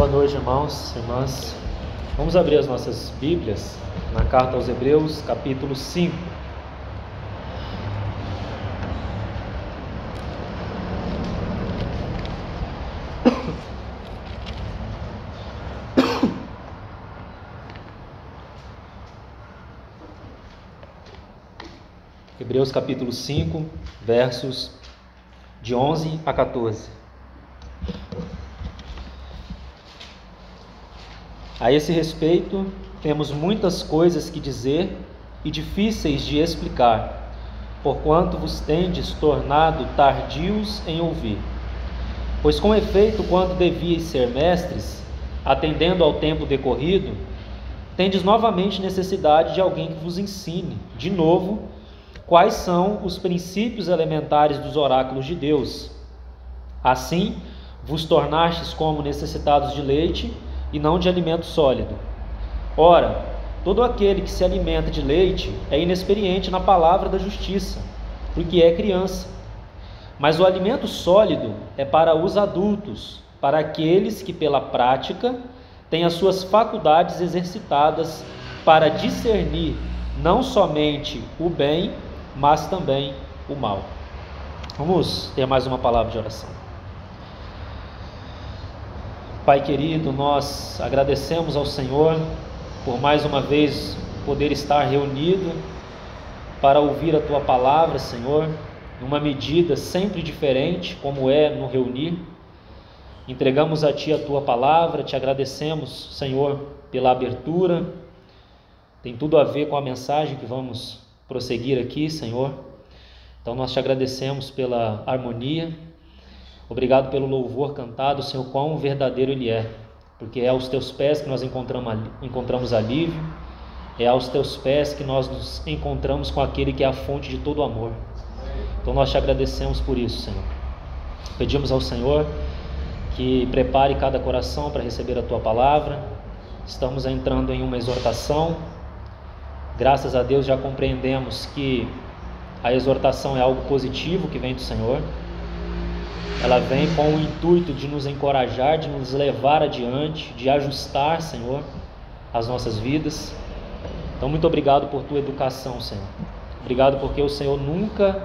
Boa noite, irmãos, irmãs. Vamos abrir as nossas Bíblias na carta aos Hebreus, capítulo 5. Hebreus capítulo 5, versos de 11 a 14. A esse respeito, temos muitas coisas que dizer e difíceis de explicar, porquanto vos tendes tornado tardios em ouvir. Pois com efeito, quando devíeis ser mestres, atendendo ao tempo decorrido, tendes novamente necessidade de alguém que vos ensine, de novo, quais são os princípios elementares dos oráculos de Deus. Assim, vos tornastes como necessitados de leite e não de alimento sólido. Ora, todo aquele que se alimenta de leite é inexperiente na palavra da justiça, porque é criança. Mas o alimento sólido é para os adultos, para aqueles que pela prática têm as suas faculdades exercitadas para discernir não somente o bem, mas também o mal. Vamos ter mais uma palavra de oração. Pai querido, nós agradecemos ao Senhor por mais uma vez poder estar reunido para ouvir a Tua palavra, Senhor, numa medida sempre diferente, como é no reunir. Entregamos a Ti a Tua palavra, Te agradecemos, Senhor, pela abertura. Tem tudo a ver com a mensagem que vamos prosseguir aqui, Senhor. Então nós Te agradecemos pela harmonia. Obrigado pelo louvor cantado, Senhor, quão verdadeiro Ele é, porque é aos Teus pés que nós encontramos alívio, é aos Teus pés que nós nos encontramos com aquele que é a fonte de todo amor. Então nós Te agradecemos por isso, Senhor. Pedimos ao Senhor que prepare cada coração para receber a Tua palavra. Estamos entrando em uma exortação. Graças a Deus já compreendemos que a exortação é algo positivo que vem do Senhor. Ela vem com o intuito de nos encorajar, de nos levar adiante, de ajustar, Senhor, as nossas vidas. Então, muito obrigado por Tua educação, Senhor. Obrigado porque o Senhor nunca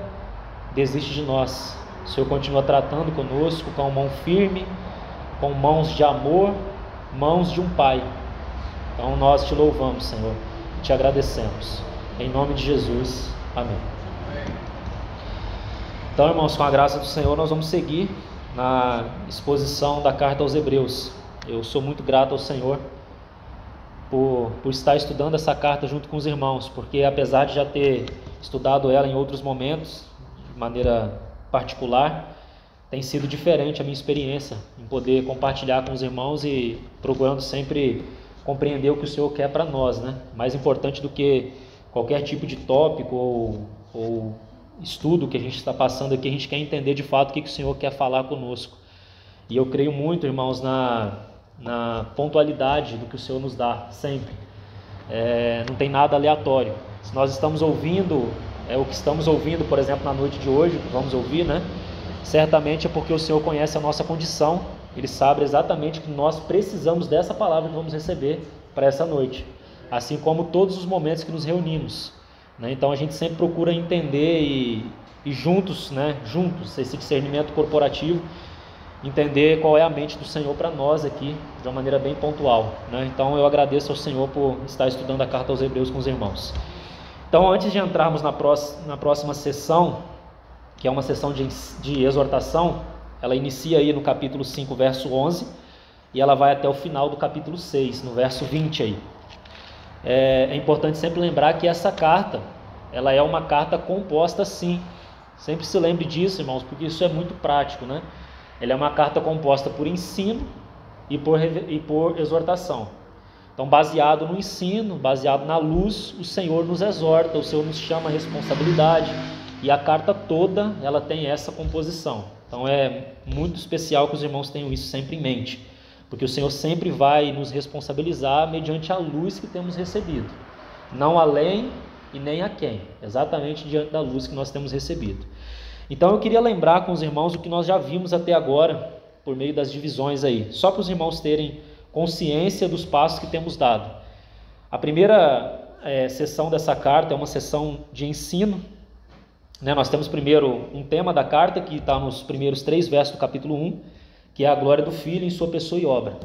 desiste de nós. O Senhor continua tratando conosco com mão firme, com mãos de amor, mãos de um Pai. Então, nós Te louvamos, Senhor, Te agradecemos. Em nome de Jesus, amém. Então, irmãos, com a graça do Senhor, nós vamos seguir na exposição da carta aos Hebreus. Eu sou muito grato ao Senhor por estar estudando essa carta junto com os irmãos, porque apesar de já ter estudado ela em outros momentos, de maneira particular, tem sido diferente a minha experiência em poder compartilhar com os irmãos e procurando sempre compreender o que o Senhor quer para nós, né? Mais importante do que qualquer tipo de tópico ou estudo que a gente está passando aqui, a gente quer entender de fato o que o Senhor quer falar conosco. E eu creio muito, irmãos, na pontualidade do que o Senhor nos dá, sempre. Não tem nada aleatório. Se nós estamos ouvindo o que estamos ouvindo, por exemplo, na noite de hoje, que vamos ouvir, né? Certamente é porque o Senhor conhece a nossa condição. Ele sabe exatamente que nós precisamos dessa palavra que vamos receber para essa noite. Assim como todos os momentos que nos reunimos. Então a gente sempre procura entender e juntos, esse discernimento corporativo, entender qual é a mente do Senhor para nós aqui, de uma maneira bem pontual. Então eu agradeço ao Senhor por estar estudando a carta aos Hebreus com os irmãos. Então, antes de entrarmos na próxima sessão, que é uma sessão de exortação, ela inicia aí no capítulo 5, verso 11, e ela vai até o final do capítulo 6, no verso 20 aí. É importante sempre lembrar que essa carta, ela é uma carta composta sim. Sempre se lembre disso, irmãos, porque isso é muito prático, né? Ela é uma carta composta por ensino e por exortação. Então, baseado no ensino, baseado na luz, o Senhor nos exorta, o Senhor nos chama a responsabilidade. E a carta toda, ela tem essa composição. Então, é muito especial que os irmãos tenham isso sempre em mente. Porque o Senhor sempre vai nos responsabilizar mediante a luz que temos recebido. Não além e nem a quem. Exatamente diante da luz que nós temos recebido. Então eu queria lembrar com os irmãos o que nós já vimos até agora por meio das divisões aí, só para os irmãos terem consciência dos passos que temos dado. A primeira sessão dessa carta é uma sessão de ensino, né? Nós temos primeiro um tema da carta, que está nos primeiros 3 versos do capítulo 1, que é a glória do Filho em sua pessoa e obra.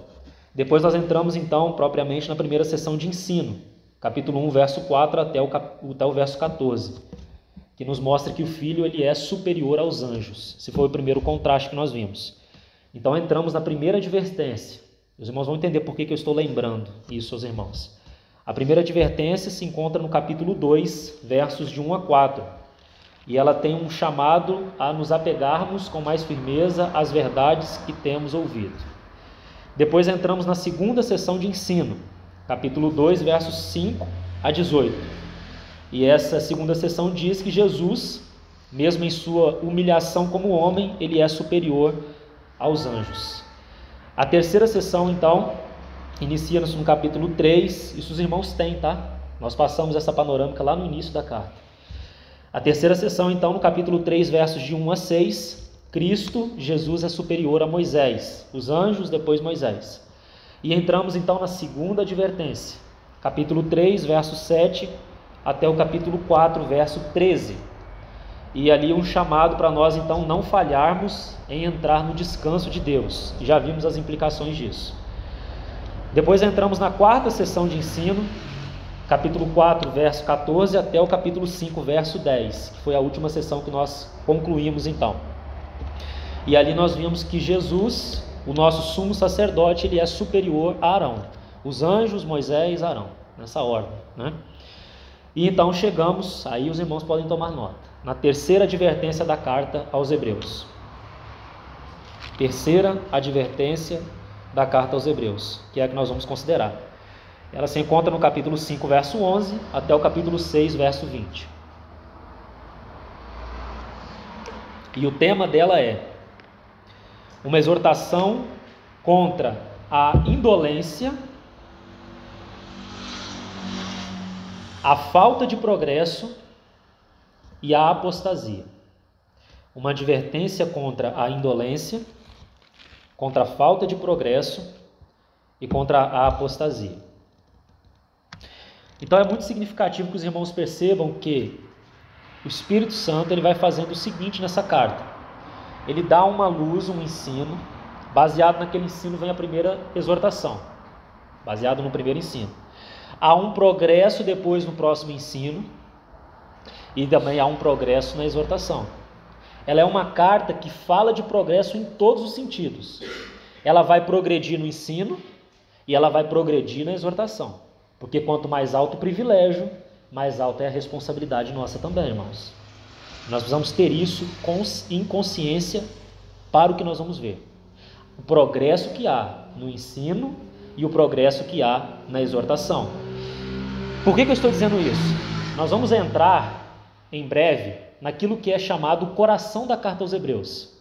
Depois nós entramos então propriamente na primeira sessão de ensino, capítulo 1, verso 4 até o verso 14, que nos mostra que o Filho ele é superior aos anjos. Esse foi o primeiro contraste que nós vimos. Então entramos na primeira advertência. Os irmãos vão entender por que eu estou lembrando isso aos irmãos. A primeira advertência se encontra no capítulo 2, versos de 1 a 4. E ela tem um chamado a nos apegarmos com mais firmeza às verdades que temos ouvido. Depois entramos na segunda sessão de ensino, capítulo 2, versos 5 a 18. E essa segunda sessão diz que Jesus, mesmo em sua humilhação como homem, ele é superior aos anjos. A terceira sessão, então, inicia-nos no capítulo 3, isso os irmãos têm, tá? Nós passamos essa panorâmica lá no início da carta. A terceira sessão, então, no capítulo 3, versos de 1 a 6, Cristo, Jesus é superior a Moisés, os anjos, depois Moisés. E entramos, então, na segunda advertência, capítulo 3, verso 7, até o capítulo 4, verso 13. E ali um chamado para nós, então, não falharmos em entrar no descanso de Deus. E já vimos as implicações disso. Depois entramos na quarta sessão de ensino, capítulo 4, verso 14, até o capítulo 5, verso 10, que foi a última sessão que nós concluímos, então. E ali nós vimos que Jesus, o nosso sumo sacerdote, ele é superior a Arão. Os anjos, Moisés, Arão, nessa ordem, né? E então chegamos, aí os irmãos podem tomar nota, na terceira advertência da carta aos Hebreus. Terceira advertência da carta aos Hebreus, que é a que nós vamos considerar. Ela se encontra no capítulo 5, verso 11, até o capítulo 6, verso 20. E o tema dela é uma exortação contra a indolência, a falta de progresso e a apostasia. Uma advertência contra a indolência, contra a falta de progresso e contra a apostasia. Então é muito significativo que os irmãos percebam que o Espírito Santo ele vai fazendo o seguinte nessa carta. Ele dá uma luz, um ensino, baseado naquele ensino vem a primeira exortação, baseado no primeiro ensino. Há um progresso depois no próximo ensino e também há um progresso na exortação. Ela é uma carta que fala de progresso em todos os sentidos. Ela vai progredir no ensino e ela vai progredir na exortação. Porque quanto mais alto o privilégio, mais alta é a responsabilidade nossa também, irmãos. Nós precisamos ter isso em consciência para o que nós vamos ver. O progresso que há no ensino e o progresso que há na exortação. Por que eu estou dizendo isso? Nós vamos entrar em breve naquilo que é chamado o coração da carta aos Hebreus.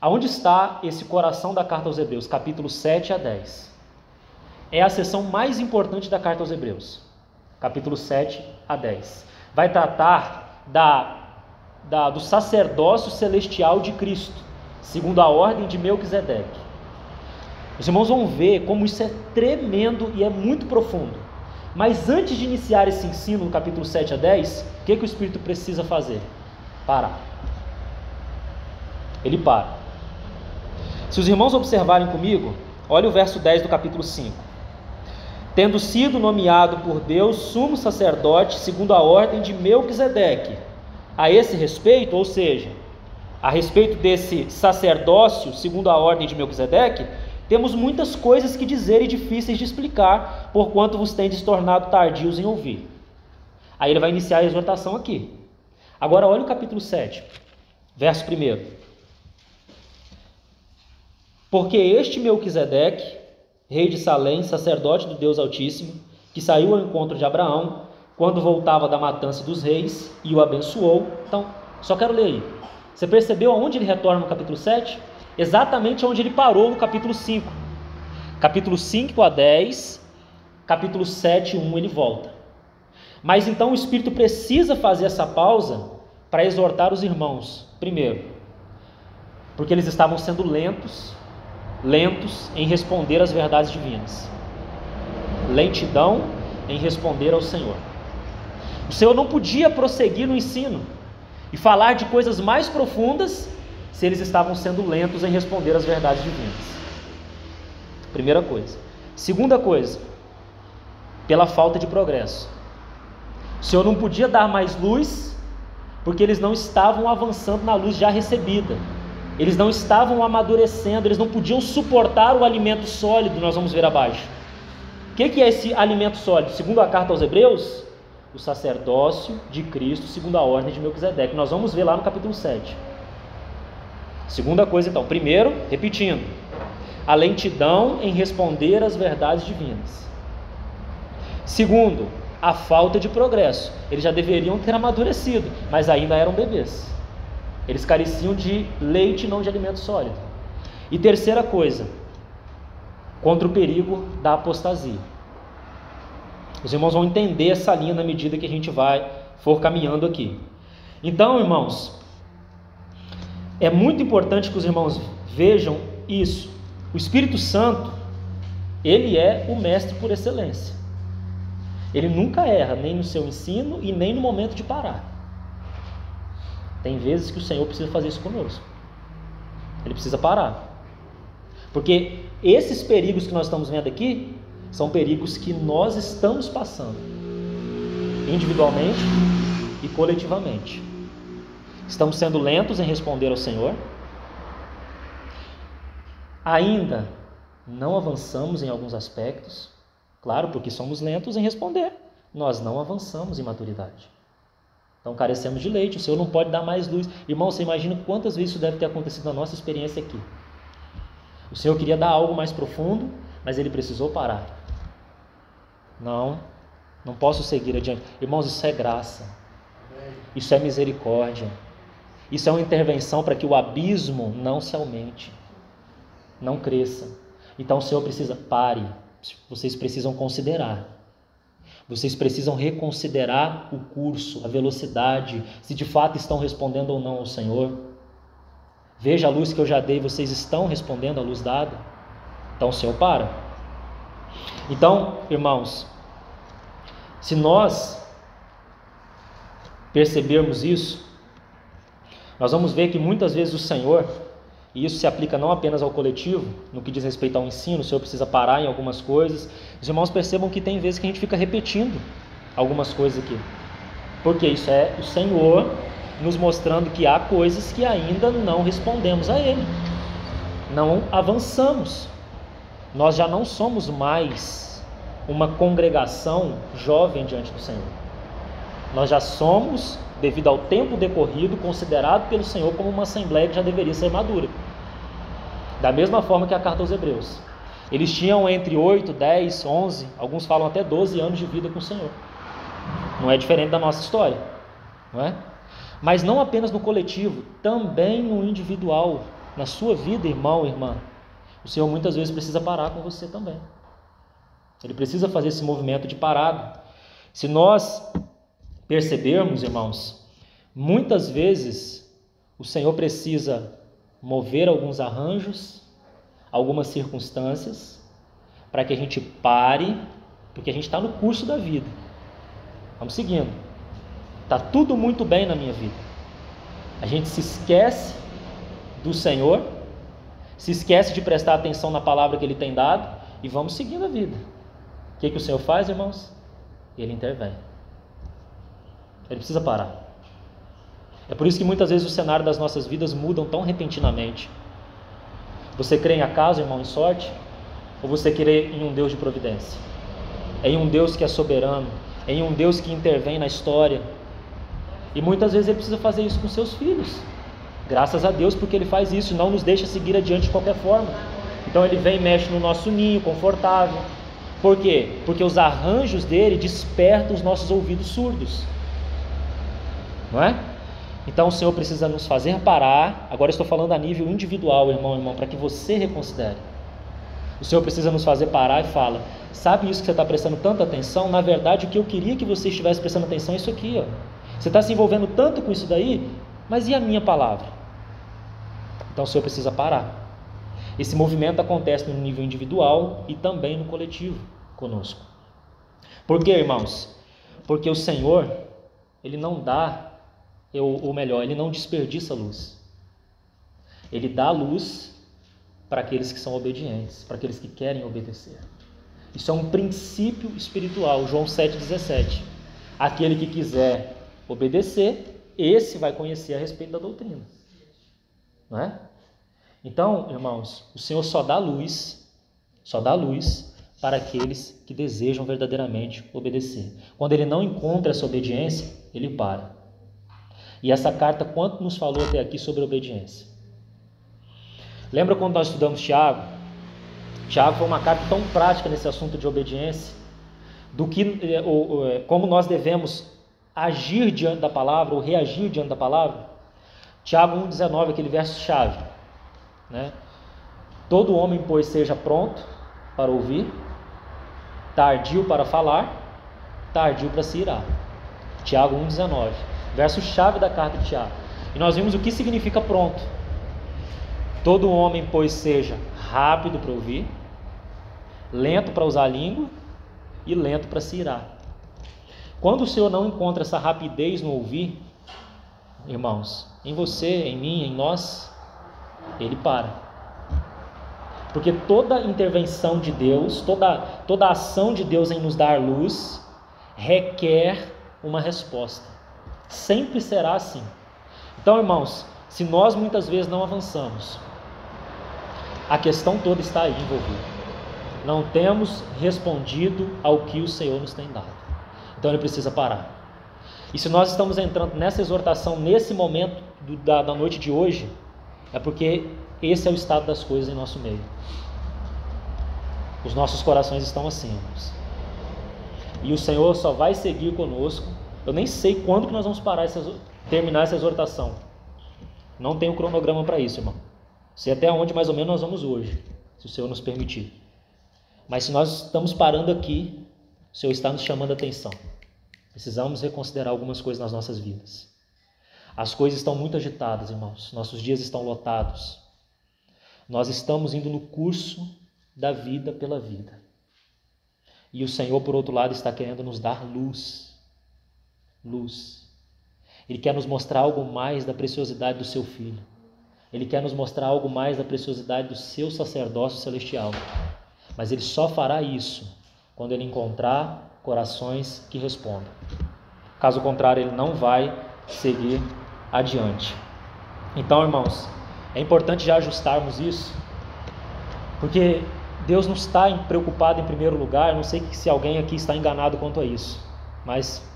Aonde está esse coração da carta aos Hebreus? Capítulo 7 a 10. É a seção mais importante da carta aos Hebreus. Capítulo 7 a 10. Vai tratar do sacerdócio celestial de Cristo, segundo a ordem de Melquisedeque. Os irmãos vão ver como isso é tremendo e é muito profundo. Mas antes de iniciar esse ensino, no capítulo 7 a 10, o que o Espírito precisa fazer? Parar. Ele para. Se os irmãos observarem comigo, olha o verso 10 do capítulo 5. Tendo sido nomeado por Deus sumo sacerdote segundo a ordem de Melquisedeque. A esse respeito, ou seja, a respeito desse sacerdócio segundo a ordem de Melquisedeque, temos muitas coisas que dizer e difíceis de explicar, porquanto vos tendes tornado tardios em ouvir. Aí ele vai iniciar a exortação aqui. Agora olha o capítulo 7, verso 1. Porque este Melquisedeque, rei de Salém, sacerdote do Deus Altíssimo, que saiu ao encontro de Abraão, quando voltava da matança dos reis, e o abençoou. Então, só quero ler aí. Você percebeu aonde ele retorna no capítulo 7? Exatamente onde ele parou no capítulo 5. Capítulo 5 a 10, capítulo 7, 1, ele volta. Mas então o Espírito precisa fazer essa pausa para exortar os irmãos. Primeiro, Porque eles estavam sendo lentos em responder às verdades divinas. Lentidão em responder ao Senhor. O Senhor não podia prosseguir no ensino e falar de coisas mais profundas se eles estavam sendo lentos em responder às verdades divinas. Primeira coisa. Segunda coisa, pela falta de progresso. O Senhor não podia dar mais luz porque eles não estavam avançando na luz já recebida. Eles não estavam amadurecendo, eles não podiam suportar o alimento sólido, nós vamos ver abaixo. O que é esse alimento sólido? Segundo a carta aos Hebreus, o sacerdócio de Cristo segundo a ordem de Melquisedeque. Nós vamos ver lá no capítulo 7. Segunda coisa então, primeiro, repetindo, a lentidão em responder às verdades divinas. Segundo, a falta de progresso. Eles já deveriam ter amadurecido, mas ainda eram bebês. Eles careciam de leite, não de alimento sólido. E terceira coisa, contra o perigo da apostasia. Os irmãos vão entender essa linha na medida que a gente for caminhando aqui. Então, irmãos, é muito importante que os irmãos vejam isso. O Espírito Santo, ele é o mestre por excelência. Ele nunca erra, nem no seu ensino e nem no momento de parar. Tem vezes que o Senhor precisa fazer isso conosco. Ele precisa parar. Porque esses perigos que nós estamos vendo aqui são perigos que nós estamos passando, individualmente e coletivamente. Estamos sendo lentos em responder ao Senhor. Ainda não avançamos em alguns aspectos. Claro, porque somos lentos em responder. Nós não avançamos em maturidade. Então carecemos de leite. O Senhor não pode dar mais luz. Irmão, você imagina quantas vezes isso deve ter acontecido na nossa experiência aqui. O Senhor queria dar algo mais profundo, mas Ele precisou parar. Não posso seguir adiante. Irmãos, isso é graça. Isso é misericórdia. Isso é uma intervenção para que o abismo não se aumente, não cresça. Então o Senhor precisa, pare. Vocês precisam considerar. Vocês precisam reconsiderar o curso, a velocidade, se de fato estão respondendo ou não ao Senhor. Veja a luz que eu já dei, vocês estão respondendo à luz dada? Então o Senhor para. Então, irmãos, se nós percebermos isso, nós vamos ver que muitas vezes o Senhor, e isso se aplica não apenas ao coletivo, no que diz respeito ao ensino, o Senhor precisa parar em algumas coisas. Os irmãos percebam que tem vezes que a gente fica repetindo algumas coisas aqui, porque isso é o Senhor nos mostrando que há coisas que ainda não respondemos a Ele, não avançamos. Nós já não somos mais uma congregação jovem diante do Senhor. Nós já somos, devido ao tempo decorrido, considerado pelo Senhor como uma assembleia que já deveria ser madura. Da mesma forma que a carta aos Hebreus. Eles tinham entre 8, 10, 11, alguns falam até 12 anos de vida com o Senhor. Não é diferente da nossa história, não é? Mas não apenas no coletivo, também no individual. Na sua vida, irmão, irmã, o Senhor muitas vezes precisa parar com você também. Ele precisa fazer esse movimento de parada. Se nós percebermos, irmãos, muitas vezes o Senhor precisa mover alguns arranjos, algumas circunstâncias, para que a gente pare, porque a gente está no curso da vida. Vamos seguindo. Está tudo muito bem na minha vida. A gente se esquece do Senhor, se esquece de prestar atenção na palavra que Ele tem dado e vamos seguindo a vida. O que o Senhor faz, irmãos? Ele intervém. Ele precisa parar. É por isso que muitas vezes o cenário das nossas vidas mudam tão repentinamente. Você crê em acaso, irmão, em sorte? Ou você crê em um Deus de providência? Em um Deus que é soberano, em um Deus que intervém na história. E muitas vezes Ele precisa fazer isso com seus filhos. Graças a Deus, porque Ele faz isso e não nos deixa seguir adiante de qualquer forma. Então Ele vem e mexe no nosso ninho, confortável. Por quê? Porque os arranjos dele despertam os nossos ouvidos surdos. Não é? Então o Senhor precisa nos fazer parar. Agora eu estou falando a nível individual, irmão, para que você reconsidere. O Senhor precisa nos fazer parar e fala: sabe isso que você está prestando tanta atenção? Na verdade, o que eu queria que você estivesse prestando atenção é isso aqui, ó. Você está se envolvendo tanto com isso daí, mas e a minha palavra? Então o Senhor precisa parar. Esse movimento acontece no nível individual e também no coletivo conosco. Por quê, irmãos? Porque o Senhor, Ele não dá, ou melhor, Ele não desperdiça luz. Ele dá luz para aqueles que são obedientes, para aqueles que querem obedecer. Isso é um princípio espiritual, João 7,17. Aquele que quiser obedecer, esse vai conhecer a respeito da doutrina. Não é? Então, irmãos, o Senhor só dá luz para aqueles que desejam verdadeiramente obedecer. Quando Ele não encontra essa obediência, Ele para. E essa carta, quanto nos falou até aqui sobre obediência? Lembra quando nós estudamos Tiago? Tiago foi uma carta tão prática nesse assunto de obediência, do que, como nós devemos agir diante da palavra, ou reagir diante da palavra. Tiago 1,19, aquele verso-chave, né? Todo homem, pois, seja pronto para ouvir, tardio para falar, tardio para se irar. Tiago 1,19, verso-chave da carta de Tiago. E nós vimos o que significa pronto. Todo homem, pois, seja rápido para ouvir, lento para usar a língua e lento para se irar. Quando o Senhor não encontra essa rapidez no ouvir, irmãos, em você, em mim, em nós, Ele para. Porque toda intervenção de Deus, toda ação de Deus em nos dar luz, requer uma resposta. Sempre será assim. Então, irmãos, se nós muitas vezes não avançamos, a questão toda está aí envolvida. Não temos respondido ao que o Senhor nos tem dado. Então Ele precisa parar. E se nós estamos entrando nessa exortação, nesse momento da noite de hoje, é porque esse é o estado das coisas em nosso meio. Os nossos corações estão assim, irmãos. E o Senhor só vai seguir conosco. Eu nem sei quando que nós vamos terminar essa exortação. Não tenho cronograma para isso, irmão. Sei até onde mais ou menos nós vamos hoje, se o Senhor nos permitir. Mas se nós estamos parando aqui, o Senhor está nos chamando a atenção. Precisamos reconsiderar algumas coisas nas nossas vidas. As coisas estão muito agitadas, irmãos. Nossos dias estão lotados. Nós estamos indo no curso da vida pela vida. E o Senhor, por outro lado, está querendo nos dar luz. Luz. Ele quer nos mostrar algo mais da preciosidade do seu Filho. Ele quer nos mostrar algo mais da preciosidade do seu sacerdócio celestial. Mas Ele só fará isso quando Ele encontrar corações que respondam. Caso contrário, Ele não vai seguir adiante. Então, irmãos, é importante já ajustarmos isso, porque Deus não está preocupado em primeiro lugar. Eu não sei se alguém aqui está enganado quanto a isso, mas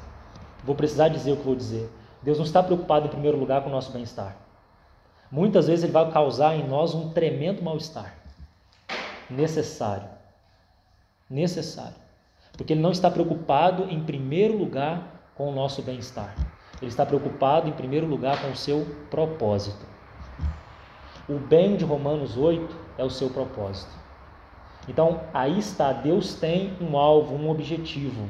vou precisar dizer o que vou dizer. Deus não está preocupado em primeiro lugar com o nosso bem-estar. Muitas vezes Ele vai causar em nós um tremendo mal-estar. Necessário. Porque Ele não está preocupado em primeiro lugar com o nosso bem-estar. Ele está preocupado em primeiro lugar com o seu propósito. O bem de Romanos 8 é o seu propósito. Então, aí está, Deus tem um alvo, um objetivo.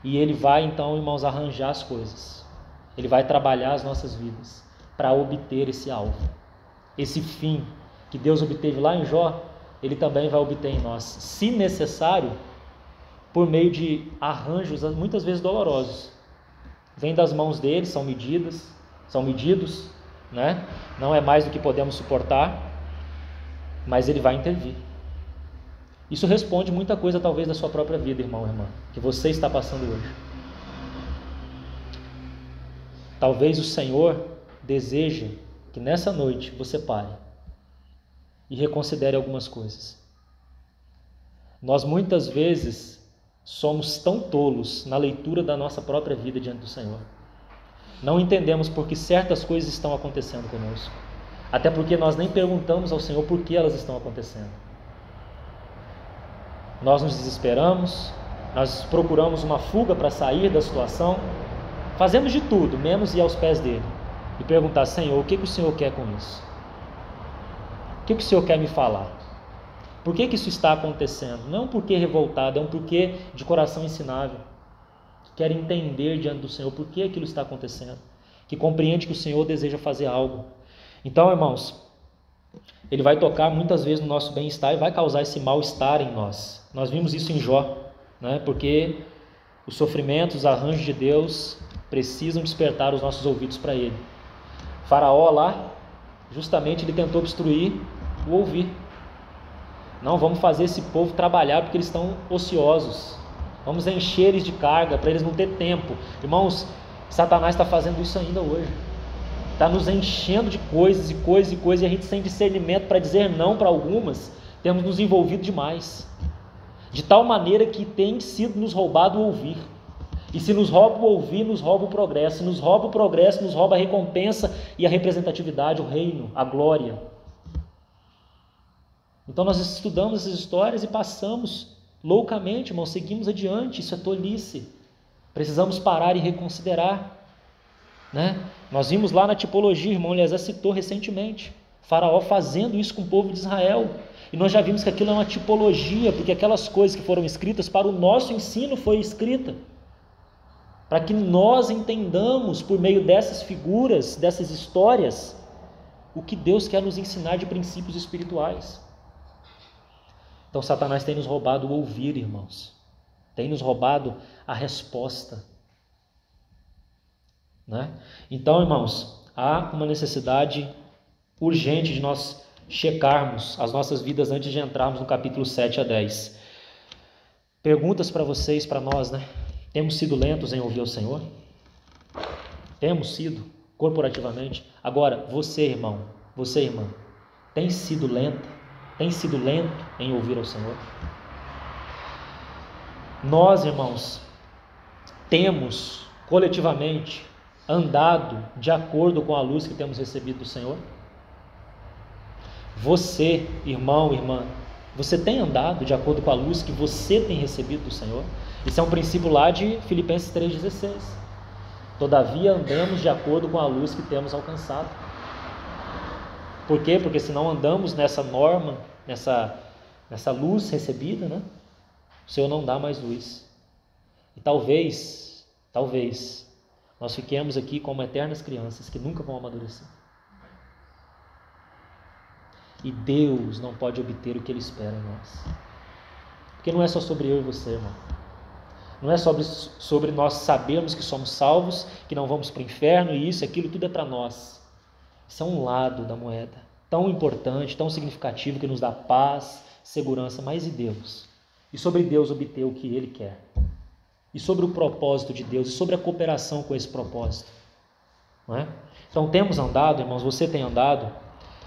E Ele vai, então, irmãos, arranjar as coisas. Ele vai trabalhar as nossas vidas para obter esse alvo. Esse fim que Deus obteve lá em Jó, Ele também vai obter em nós, se necessário, por meio de arranjos muitas vezes dolorosos. Vem das mãos dele, são medidos, né? Não é mais do que podemos suportar, mas Ele vai intervir. Isso responde muita coisa talvez da sua própria vida, irmão, irmã, que você está passando hoje. Talvez o Senhor deseje que nessa noite você pare e reconsidere algumas coisas. Nós muitas vezes somos tão tolos na leitura da nossa própria vida diante do Senhor. Não entendemos por que certas coisas estão acontecendo conosco. Até porque nós nem perguntamos ao Senhor por que elas estão acontecendo. Nós nos desesperamos, nós procuramos uma fuga para sair da situação, fazemos de tudo, menos ir aos pés dele e perguntar: Senhor, o que o Senhor quer com isso? O que o Senhor quer me falar? Por que isso está acontecendo? Não é um porquê revoltado, é um porquê de coração ensinável, que quer entender diante do Senhor por que aquilo está acontecendo, que compreende que o Senhor deseja fazer algo. Então, irmãos, Ele vai tocar muitas vezes no nosso bem-estar e vai causar esse mal-estar em nós. Nós vimos isso em Jó, né? Porque os sofrimentos, os arranjos de Deus precisam despertar os nossos ouvidos para Ele. Faraó lá, justamente ele tentou obstruir o ouvir. Não, vamos fazer esse povo trabalhar porque eles estão ociosos. Vamos encher eles de carga para eles não ter tempo. Irmãos, Satanás está fazendo isso ainda hoje. Está nos enchendo de coisas e coisas e coisas, e a gente sem discernimento para dizer não para algumas, temos nos envolvido demais. De tal maneira que tem sido nos roubado o ouvir. E se nos rouba o ouvir, nos rouba o progresso. Se nos rouba o progresso, nos rouba a recompensa e a representatividade, o reino, a glória. Então nós estudamos essas histórias e passamos loucamente, irmão, seguimos adiante. Isso é tolice. Precisamos parar e reconsiderar, né? Nós vimos lá na tipologia, irmão Eliezer citou recentemente, Faraó fazendo isso com o povo de Israel. E nós já vimos que aquilo é uma tipologia, porque aquelas coisas que foram escritas para o nosso ensino foi escrita. Para que nós entendamos, por meio dessas figuras, dessas histórias, o que Deus quer nos ensinar de princípios espirituais. Então Satanás tem nos roubado o ouvir, irmãos. Tem nos roubado a resposta, né? Então, irmãos, há uma necessidade urgente de nós checarmos as nossas vidas antes de entrarmos no capítulo 7 a 10. Perguntas para vocês, para nós, né? Temos sido lentos em ouvir o Senhor? Temos sido, corporativamente. Agora, você, irmão, você, irmã, tem sido lenta? Tem sido lento em ouvir ao Senhor? Nós, irmãos, temos coletivamente andado de acordo com a luz que temos recebido do Senhor? Você, irmão, irmã, você tem andado de acordo com a luz que você tem recebido do Senhor? Esse é um princípio lá de Filipenses 3,16. Todavia andamos de acordo com a luz que temos alcançado. Por quê? Porque se não andamos nessa norma, nessa luz recebida, né? O Senhor não dá mais luz. E talvez, nós fiquemos aqui como eternas crianças que nunca vão amadurecer. E Deus não pode obter o que Ele espera em nós. Porque não é só sobre eu e você, irmão. Não é sobre nós sabermos que somos salvos, que não vamos para o inferno, e isso, aquilo, tudo é para nós. Isso é um lado da moeda, tão importante, tão significativo, que nos dá paz, segurança, mas e Deus? E sobre Deus obter o que Ele quer? E sobre o propósito de Deus, e sobre a cooperação com esse propósito? Não é? Então temos andado, irmãos, você tem andado.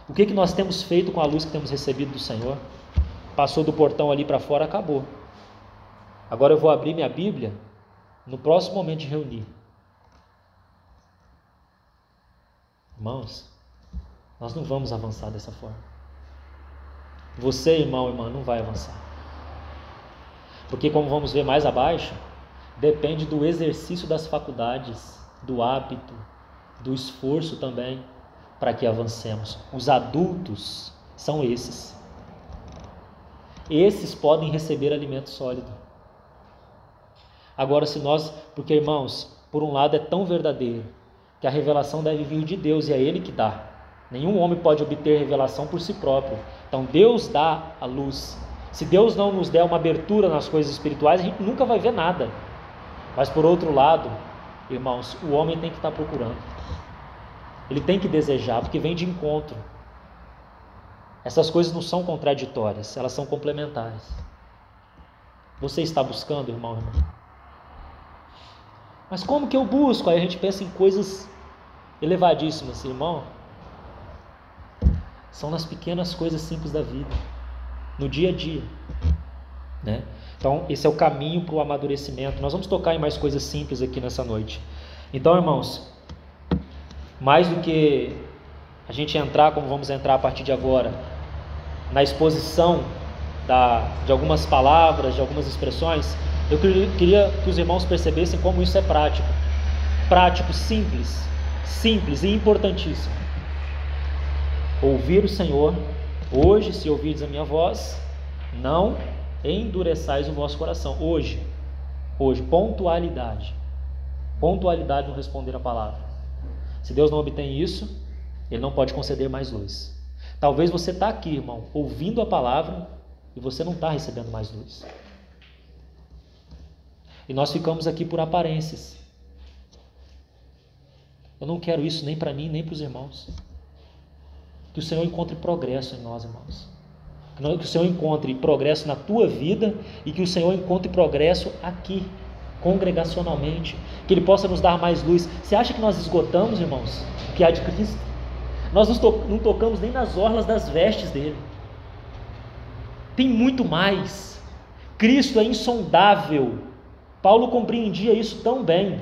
O que nós temos feito com a luz que temos recebido do Senhor? Passou do portão ali para fora, acabou. Agora eu vou abrir minha Bíblia no próximo momento de reunir. Irmãos, nós não vamos avançar dessa forma. Você, irmão, irmã, não vai avançar. Porque, como vamos ver mais abaixo, depende do exercício das faculdades, do hábito, do esforço também, para que avancemos. Os adultos são esses. Esses podem receber alimento sólido. Agora, porque, irmãos, por um lado é tão verdadeiro que a revelação deve vir de Deus e é Ele que dá. Nenhum homem pode obter revelação por si próprio. Então Deus dá a luz. Se Deus não nos der uma abertura nas coisas espirituais, a gente nunca vai ver nada. Mas por outro lado, irmãos, o homem tem que estar procurando. Ele tem que desejar, porque vem de encontro. Essas coisas não são contraditórias, elas são complementares. Você está buscando, irmão, irmã? Mas como que eu busco? Aí a gente pensa em coisas elevadíssimas, irmão. São nas pequenas coisas simples da vida, no dia a dia, né? Então esse é o caminho para o amadurecimento. Nós vamos tocar em mais coisas simples aqui nessa noite. Então, irmãos, mais do que a gente entrar, como vamos entrar a partir de agora, na exposição de algumas palavras, de algumas expressões, eu queria que os irmãos percebessem como isso é prático. Prático, simples e importantíssimo. Ouvir o Senhor. Hoje, se ouvirdes a minha voz, não endureçais o vosso coração. Hoje, pontualidade no responder a palavra. Se Deus não obtém isso, Ele não pode conceder mais luz. Talvez você está aqui, irmão, ouvindo a palavra e você não está recebendo mais luz. E nós ficamos aqui por aparências. Eu não quero isso nem para mim, nem para os irmãos. Que o Senhor encontre progresso em nós, irmãos. Que o Senhor encontre progresso na tua vida e que o Senhor encontre progresso aqui, congregacionalmente. Que Ele possa nos dar mais luz. Você acha que nós esgotamos, irmãos, o que há de Cristo? Nós não tocamos nem nas orlas das vestes dele. Tem muito mais. Cristo é insondável. Paulo compreendia isso tão bem.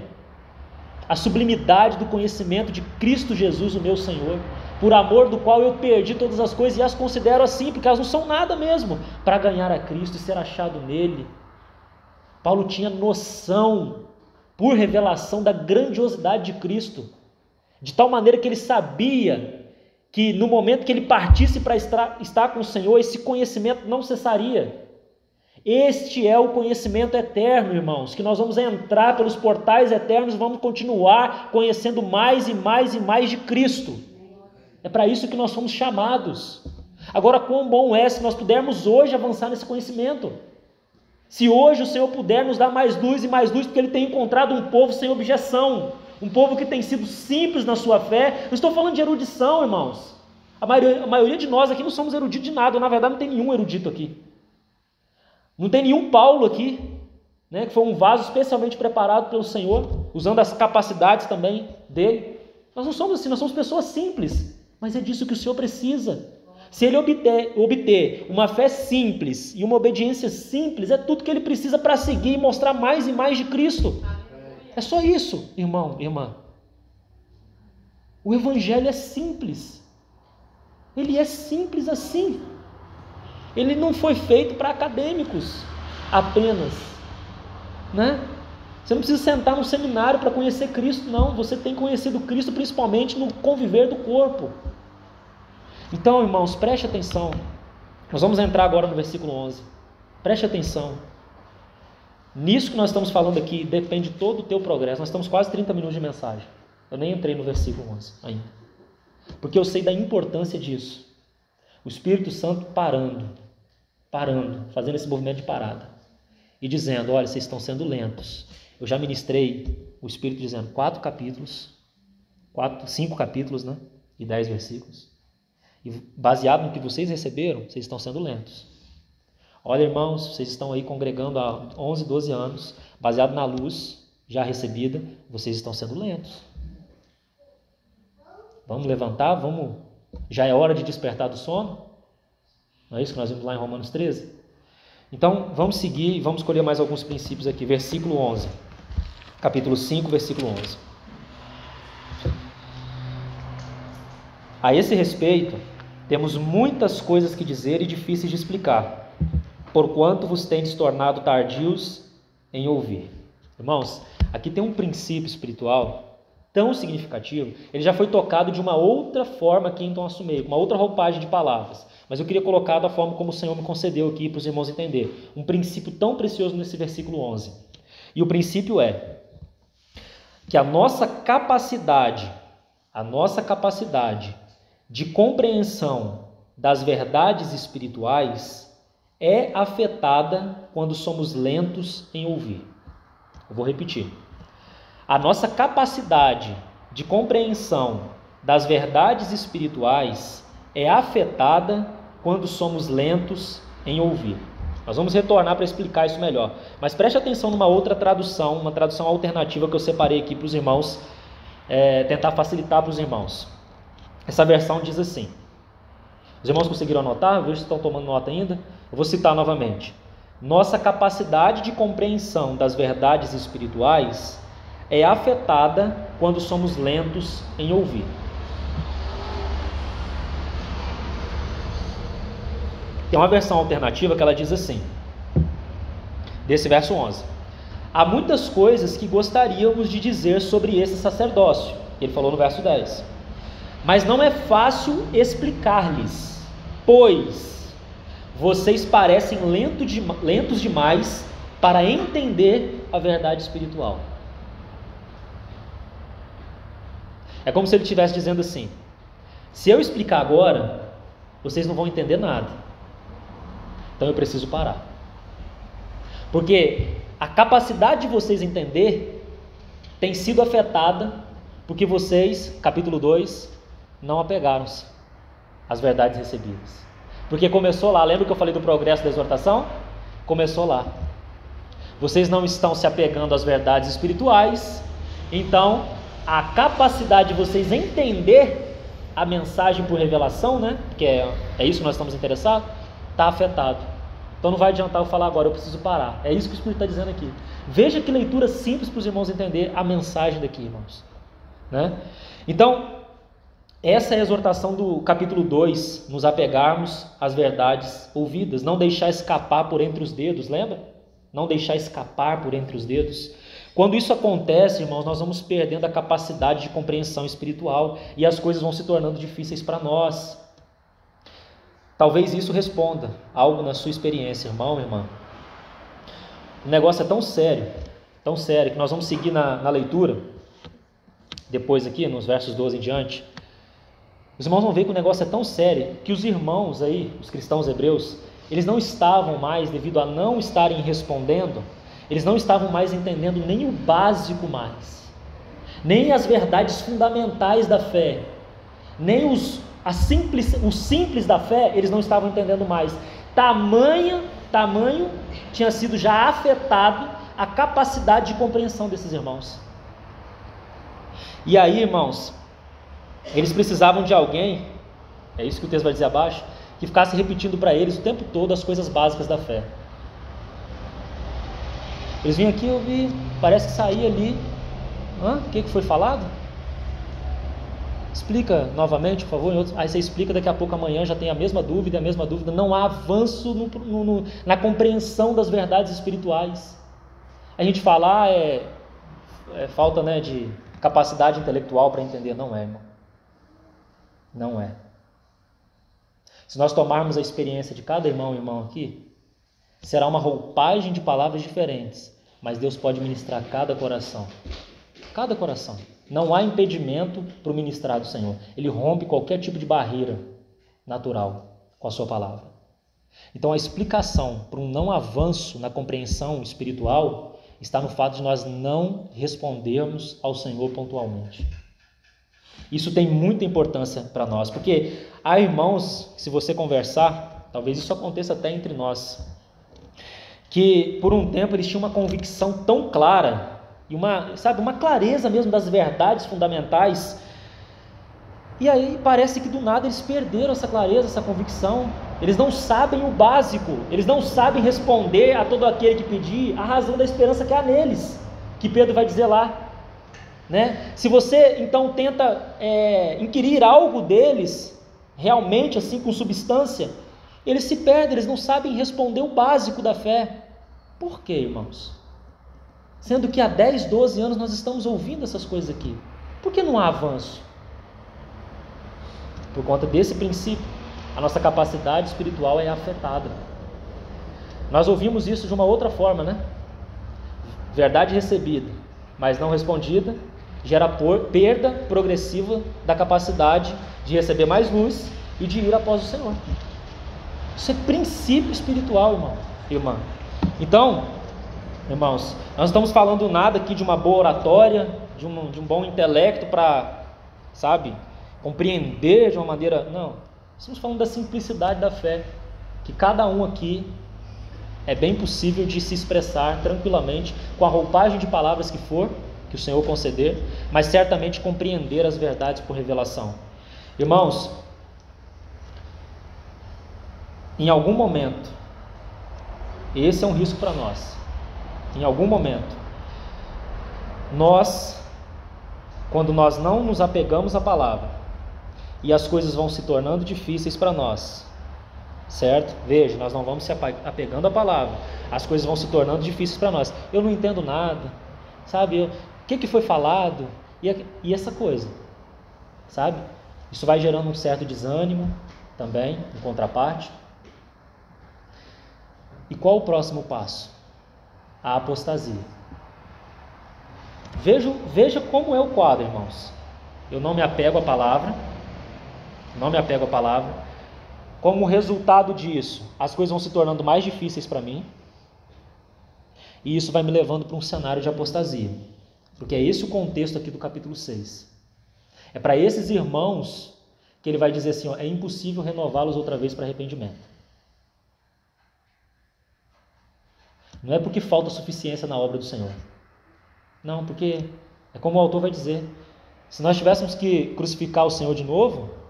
A sublimidade do conhecimento de Cristo Jesus, o meu Senhor, por amor do qual eu perdi todas as coisas e as considero assim, porque elas não são nada mesmo, para ganhar a Cristo e ser achado nele. Paulo tinha noção, por revelação, da grandiosidade de Cristo, de tal maneira que ele sabia que no momento que ele partisse para estar com o Senhor, esse conhecimento não cessaria. Este é o conhecimento eterno, irmãos, que nós vamos entrar pelos portais eternos e vamos continuar conhecendo mais e mais e mais de Cristo. É para isso que nós somos chamados. Agora, quão bom é se nós pudermos hoje avançar nesse conhecimento. Se hoje o Senhor puder nos dar mais luz e mais luz, porque Ele tem encontrado um povo sem objeção, um povo que tem sido simples na sua fé. Não estou falando de erudição, irmãos. A maioria de nós aqui não somos eruditos de nada. Na verdade, não tem nenhum erudito aqui. Não tem nenhum Paulo aqui, né, que foi um vaso especialmente preparado pelo Senhor, usando as capacidades também dele. Nós não somos assim, nós somos pessoas simples, mas é disso que o Senhor precisa. Se ele obter uma fé simples e uma obediência simples, é tudo que ele precisa para seguir e mostrar mais e mais de Cristo. É só isso, irmão, irmã. O Evangelho é simples. Ele é simples assim. Ele não foi feito para acadêmicos apenas, né? Você não precisa sentar num seminário para conhecer Cristo, não. Você tem conhecido Cristo principalmente no conviver do corpo. Então, irmãos, preste atenção. Nós vamos entrar agora no versículo 11. Preste atenção. Nisso que nós estamos falando aqui depende todo o teu progresso. Nós estamos quase 30 minutos de mensagem. Eu nem entrei no versículo 11 ainda. Porque eu sei da importância disso. O Espírito Santo parando, fazendo esse movimento de parada. E dizendo, olha, vocês estão sendo lentos. Eu já ministrei o Espírito dizendo 5 capítulos, né? E 10 versículos. E baseado no que vocês receberam, vocês estão sendo lentos. Olha, irmãos, vocês estão aí congregando há 11, 12 anos, baseado na luz já recebida, vocês estão sendo lentos. Vamos levantar, já é hora de despertar do sono? Não é isso que nós vimos lá em Romanos 13? Então, vamos seguir e vamos escolher mais alguns princípios aqui. Versículo 11. Capítulo 5, versículo 11. A esse respeito, temos muitas coisas que dizer e difíceis de explicar, porquanto vos tendes tornado tardios em ouvir. Irmãos, aqui tem um princípio espiritual tão significativo. Ele já foi tocado de uma outra forma aqui em Tom Assumeio, com uma outra roupagem de palavras, mas eu queria colocar da forma como o Senhor me concedeu aqui para os irmãos entenderem. Um princípio tão precioso nesse versículo 11. E o princípio é que a nossa capacidade de compreensão das verdades espirituais é afetada quando somos lentos em ouvir. Eu vou repetir. A nossa capacidade de compreensão das verdades espirituais é afetada quando somos lentos em ouvir. Nós vamos retornar para explicar isso melhor. Mas preste atenção numa outra tradução, uma tradução alternativa que eu separei aqui para os irmãos, tentar facilitar para os irmãos. Essa versão diz assim. Os irmãos conseguiram anotar? Eu vejo se estão tomando nota ainda. Eu vou citar novamente. Nossa capacidade de compreensão das verdades espirituais é afetada quando somos lentos em ouvir. Tem uma versão alternativa que ela diz assim, desse verso 11. Há muitas coisas que gostaríamos de dizer sobre esse sacerdócio. Ele falou no verso 10. Mas não é fácil explicar-lhes, pois vocês parecem lentos demais para entender a verdade espiritual. É como se ele estivesse dizendo assim, se eu explicar agora, vocês não vão entender nada. Então eu preciso parar. Porque a capacidade de vocês entender tem sido afetada porque vocês, capítulo 2, não apegaram-se às verdades recebidas. Porque começou lá, lembra que eu falei do progresso da exortação? Começou lá. Vocês não estão se apegando às verdades espirituais, então a capacidade de vocês entender a mensagem por revelação, né? Porque é isso que nós estamos interessados, está afetado. Então não vai adiantar eu falar agora, eu preciso parar. É isso que o Espírito está dizendo aqui. Veja que leitura simples para os irmãos entender a mensagem daqui, irmãos. Né? Então, essa é a exortação do capítulo 2, nos apegarmos às verdades ouvidas, não deixar escapar por entre os dedos, lembra? Não deixar escapar por entre os dedos. Quando isso acontece, irmãos, nós vamos perdendo a capacidade de compreensão espiritual e as coisas vão se tornando difíceis para nós. Talvez isso responda algo na sua experiência, irmão, irmã. O negócio é tão sério, que nós vamos seguir na leitura, depois aqui, nos versos 12 em diante. Os irmãos vão ver que o negócio é tão sério, que os irmãos aí, os cristãos hebreus, eles não estavam mais, devido a não estarem respondendo, eles não estavam mais entendendo nem o básico mais, nem as verdades fundamentais da fé, nem o simples da fé, eles não estavam entendendo mais. Tamanho tinha sido já afetado a capacidade de compreensão desses irmãos. E aí, irmãos, eles precisavam de alguém, é isso que o texto vai dizer abaixo, que ficasse repetindo para eles o tempo todo as coisas básicas da fé. Eles vinham aqui, eu vi, parece que saía ali, o que foi falado? Explica novamente, por favor. Aí você explica, daqui a pouco, amanhã já tem a mesma dúvida. Não há avanço na compreensão das verdades espirituais. A gente fala, é falta, né, de capacidade intelectual para entender. Não é, irmão. Não é. Se nós tomarmos a experiência de cada irmão e irmã aqui, será uma roupagem de palavras diferentes, mas Deus pode ministrar cada coração. Cada coração. Não há impedimento para o ministrar do Senhor. Ele rompe qualquer tipo de barreira natural com a sua palavra. Então a explicação para um não avanço na compreensão espiritual está no fato de nós não respondermos ao Senhor pontualmente. Isso tem muita importância para nós, porque há irmãos, se você conversar, talvez isso aconteça até entre nós, que por um tempo eles tinham uma convicção tão clara, e uma clareza mesmo das verdades fundamentais, e aí parece que do nada eles perderam essa clareza, essa convicção. Eles não sabem o básico, eles não sabem responder a todo aquele que pedir a razão da esperança que há neles, que Pedro vai dizer lá, né? Se você então tenta inquirir algo deles, realmente assim com substância, eles se perdem, eles não sabem responder o básico da fé. Por quê, irmãos? Sendo que há 10, 12 anos nós estamos ouvindo essas coisas aqui. Por que não há avanço? Por conta desse princípio, a nossa capacidade espiritual é afetada. Nós ouvimos isso de uma outra forma, né? Verdade recebida, mas não respondida, gera perda progressiva da capacidade de receber mais luz e de ir após o Senhor. Isso é princípio espiritual, irmão, irmã. Então, irmãos, nós estamos falando nada aqui de uma boa oratória, de um bom intelecto para, compreender de uma maneira... Não, estamos falando da simplicidade da fé, que cada um aqui é bem possível de se expressar tranquilamente, com a roupagem de palavras que for, que o Senhor conceder, mas certamente compreender as verdades por revelação. Irmãos, em algum momento, esse é um risco para nós, em algum momento, quando nós não nos apegamos à palavra, e as coisas vão se tornando difíceis para nós, certo? Veja, nós não vamos se apegando à palavra, as coisas vão se tornando difíceis para nós. Eu não entendo nada, o que foi falado, e essa coisa, Isso vai gerando um certo desânimo também, em contraparte. E qual o próximo passo? A apostasia. Veja como é o quadro, irmãos. Eu não me apego à palavra, como resultado disso, as coisas vão se tornando mais difíceis para mim, e isso vai me levando para um cenário de apostasia, porque é esse o contexto aqui do capítulo 6. É para esses irmãos que ele vai dizer assim, ó, é impossível renová-los outra vez para arrependimento. Não é porque falta suficiência na obra do Senhor. Não, porque é como o autor vai dizer, se nós tivéssemos que crucificar o Senhor de novo,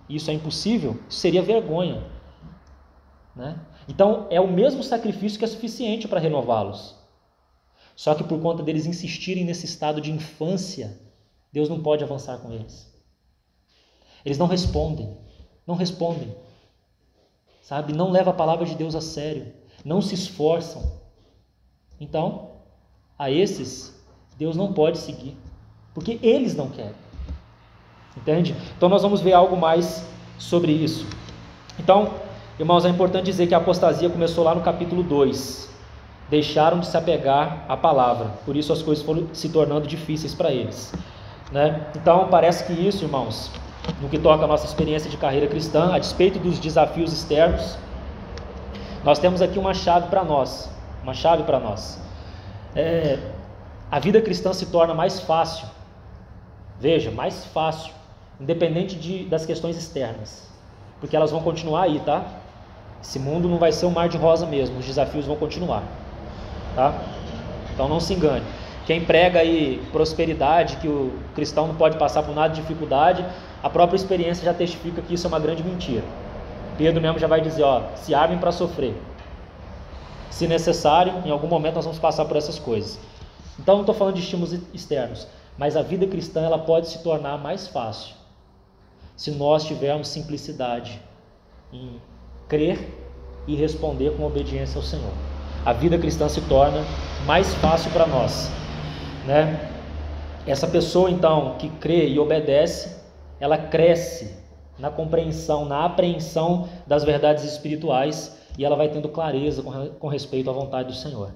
e isso é impossível, isso seria vergonha, né? Então é o mesmo sacrifício que é suficiente para renová-los. Só que por conta deles insistirem nesse estado de infância, Deus não pode avançar com eles. Eles não respondem, sabe? Não levam a palavra de Deus a sério, não se esforçam. Então, a esses, Deus não pode seguir, porque eles não querem. Entende? Então nós vamos ver algo mais sobre isso. Então, irmãos, é importante dizer que a apostasia começou lá no capítulo 2. Deixaram de se apegar à palavra, por isso as coisas foram se tornando difíceis para eles, né? Então parece que isso, irmãos, no que toca a nossa experiência de carreira cristã, a despeito dos desafios externos, nós temos aqui uma chave para nós, a vida cristã se torna mais fácil, veja, mais fácil, independente das questões externas, porque elas vão continuar aí, tá? Esse mundo não vai ser um mar de rosa mesmo, os desafios vão continuar, tá? Então não se engane. Quem prega aí prosperidade, que o cristão não pode passar por nada de dificuldade, a própria experiência já testifica que isso é uma grande mentira. Pedro mesmo já vai dizer, ó, se armem para sofrer. Se necessário, em algum momento nós vamos passar por essas coisas. Então não estou falando de estímulos externos, mas a vida cristã ela pode se tornar mais fácil se nós tivermos simplicidade em crer e responder com obediência ao Senhor. A vida cristã se torna mais fácil para nós, né? Essa pessoa então que crê e obedece, ela cresce na compreensão, na apreensão das verdades espirituais e ela vai tendo clareza com respeito à vontade do Senhor.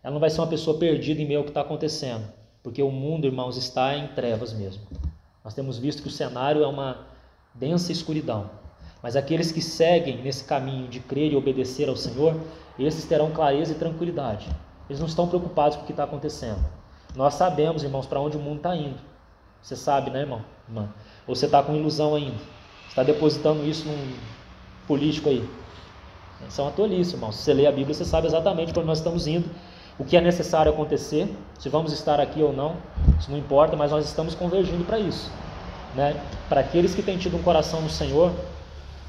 Ela não vai ser uma pessoa perdida em meio ao que está acontecendo, porque o mundo, irmãos, está em trevas mesmo. Nós temos visto que o cenário é uma densa escuridão, mas aqueles que seguem nesse caminho de crer e obedecer ao Senhor, esses terão clareza e tranquilidade. Eles não estão preocupados com o que está acontecendo. Nós sabemos, irmãos, para onde o mundo está indo. Você sabe, né, irmão? Ou você está com ilusão ainda? Você está depositando isso num político aí? Isso é uma tolice, irmão. Se você lê a Bíblia, você sabe exatamente para onde nós estamos indo, o que é necessário acontecer, se vamos estar aqui ou não, isso não importa, mas nós estamos convergindo para isso, né? Para aqueles que têm tido um coração no Senhor,